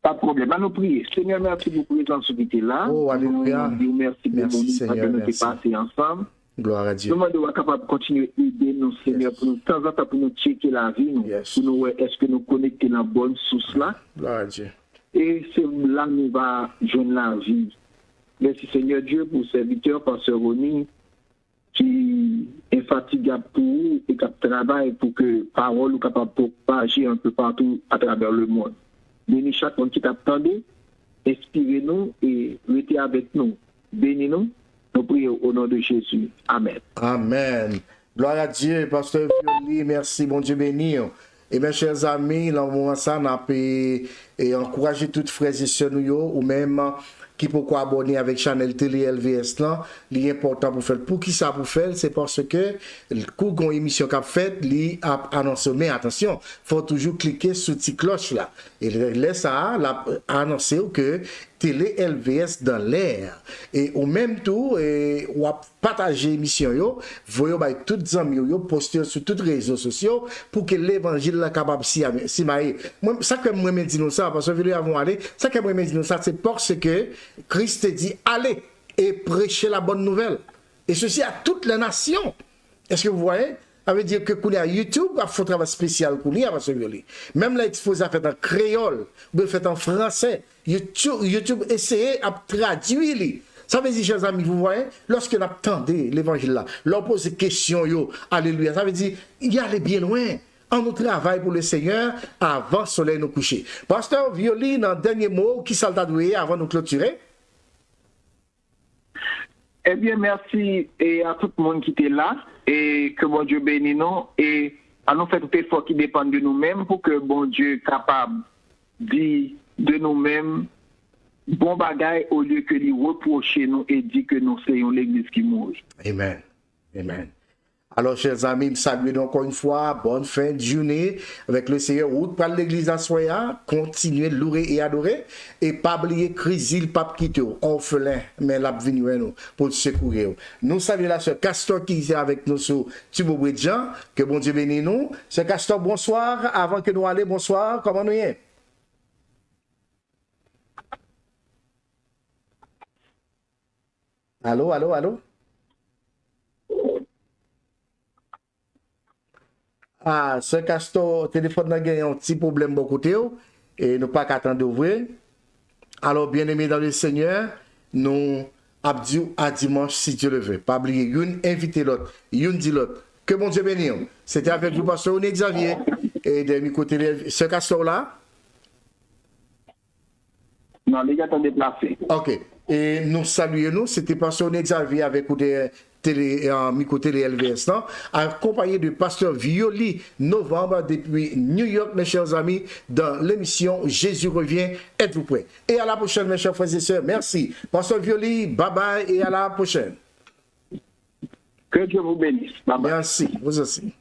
Pas de problème. Nous prions. Seigneur, merci pour la présence qui était là. Oh, alléluia. Merci pour nous Seigneur, nous passé ensemble. Gloire à Dieu. Nous sommes capables de continuer à aider nous, Seigneur, pour nous, de temps en temps, pour nous checker la vie, nous, pour nous, est-ce que nous connecter dans la bonne source là? Gloire à Dieu. Et c'est là que nous va joindre la vie. Merci Seigneur Dieu pour serviteur, pasteur Roni, qui est fatigable pour vous et qui travaille pour que parole soit capable de propager un peu partout à travers le monde. Bénis chaque monde qui t'attendait, inspirez-nous et restez avec nous. Bénis-nous, nous prions au nom de Jésus. Amen. Amen. Gloire à Dieu, pasteur Violi, merci, bon Dieu béni. Et mes chers amis, dans le moment ça, on a encouragé toutes frères et sœurs ou même qui peut abonner avec Channel Télé LVS là, l'important pour faire. Pour qui ça pour faire, c'est parce que le coup d'une émission qu'a fait, li a annoncé, mais attention, faut toujours cliquer sur cette cloche là. Et laisse ça a annoncé que Télé LVS dans l'air. Et au même tour, on a partagé l'émission yo, voyez bah toutes amis yo poster sur tous les réseaux sociaux pour que l'évangile là capable si maïe. Moi ça que moi me dit nous ça parce que nous avons aller, ça que moi me dit nous ça c'est parce que Christ dit allez et prêchez la bonne nouvelle. Et ceci à toutes les nations. Est-ce que vous voyez? Ça veut dire que pour YouTube, il faut un travail spécial pour lui, même là, il faut faire en créole, ou fait en français. YouTube essayer de traduire. Ça veut dire, chers amis, vous voyez, lorsque nous attendez l'évangile là, l'on pose des questions, alléluia, ça veut dire, il y a bien loin. En nous travail pour le Seigneur avant le soleil nous coucher. Pasteur Violi, dans le dernier mot, qui s'en doué avant de nous clôturer? Eh bien, merci et à tout le monde qui était là et que bon Dieu bénisse nous et à nous faire tout effort qui dépend de nous-mêmes pour que bon Dieu est capable de nous-mêmes bon bagaille au lieu que lui reprocher nous et dire que nous soyons l'église qui mourit. Amen. Amen. Alors, chers amis, saluez encore une fois, bonne fin de journée avec le Seigneur. Route par l'église à Soya, continuez de louer et adorer. Et pas oublier Crisil, pas quitter, orphelin, mais la venue nous pour le secourir. Nous saluons la sœur Castor qui est avec nous sur Thibaut Bridjan. Que bon Dieu bénisse nous. Sœur Castor, bonsoir. Avant que nous allions, bonsoir. Comment nous y est? Allô, allô, allô? Ah, ce Castor, téléphone a gagné un petit problème de côté et nous pas qu'attendre d'ouvrir. Alors, bien aimés dans le Seigneur, nous abdions à dimanche si Dieu le veut. Pas oublier, une inviter l'autre, une dit l'autre. Que bon Dieu bénisse. C'était avec vous, pasteur René Xavier. Et de mes côtés, ce Castor là? Non, les gars sont déplacés. Ok. Et nous saluons, c'était pasteur René Xavier avec vous Micro Télé LVS, accompagné de Pasteur Violi Novembre depuis New York, mes chers amis, dans l'émission Jésus revient. Êtes-vous prêts? Et à la prochaine, mes chers frères et sœurs. Merci. Pasteur Violi, bye bye et à la prochaine. Que Dieu vous bénisse. Bye bye. Merci, vous aussi.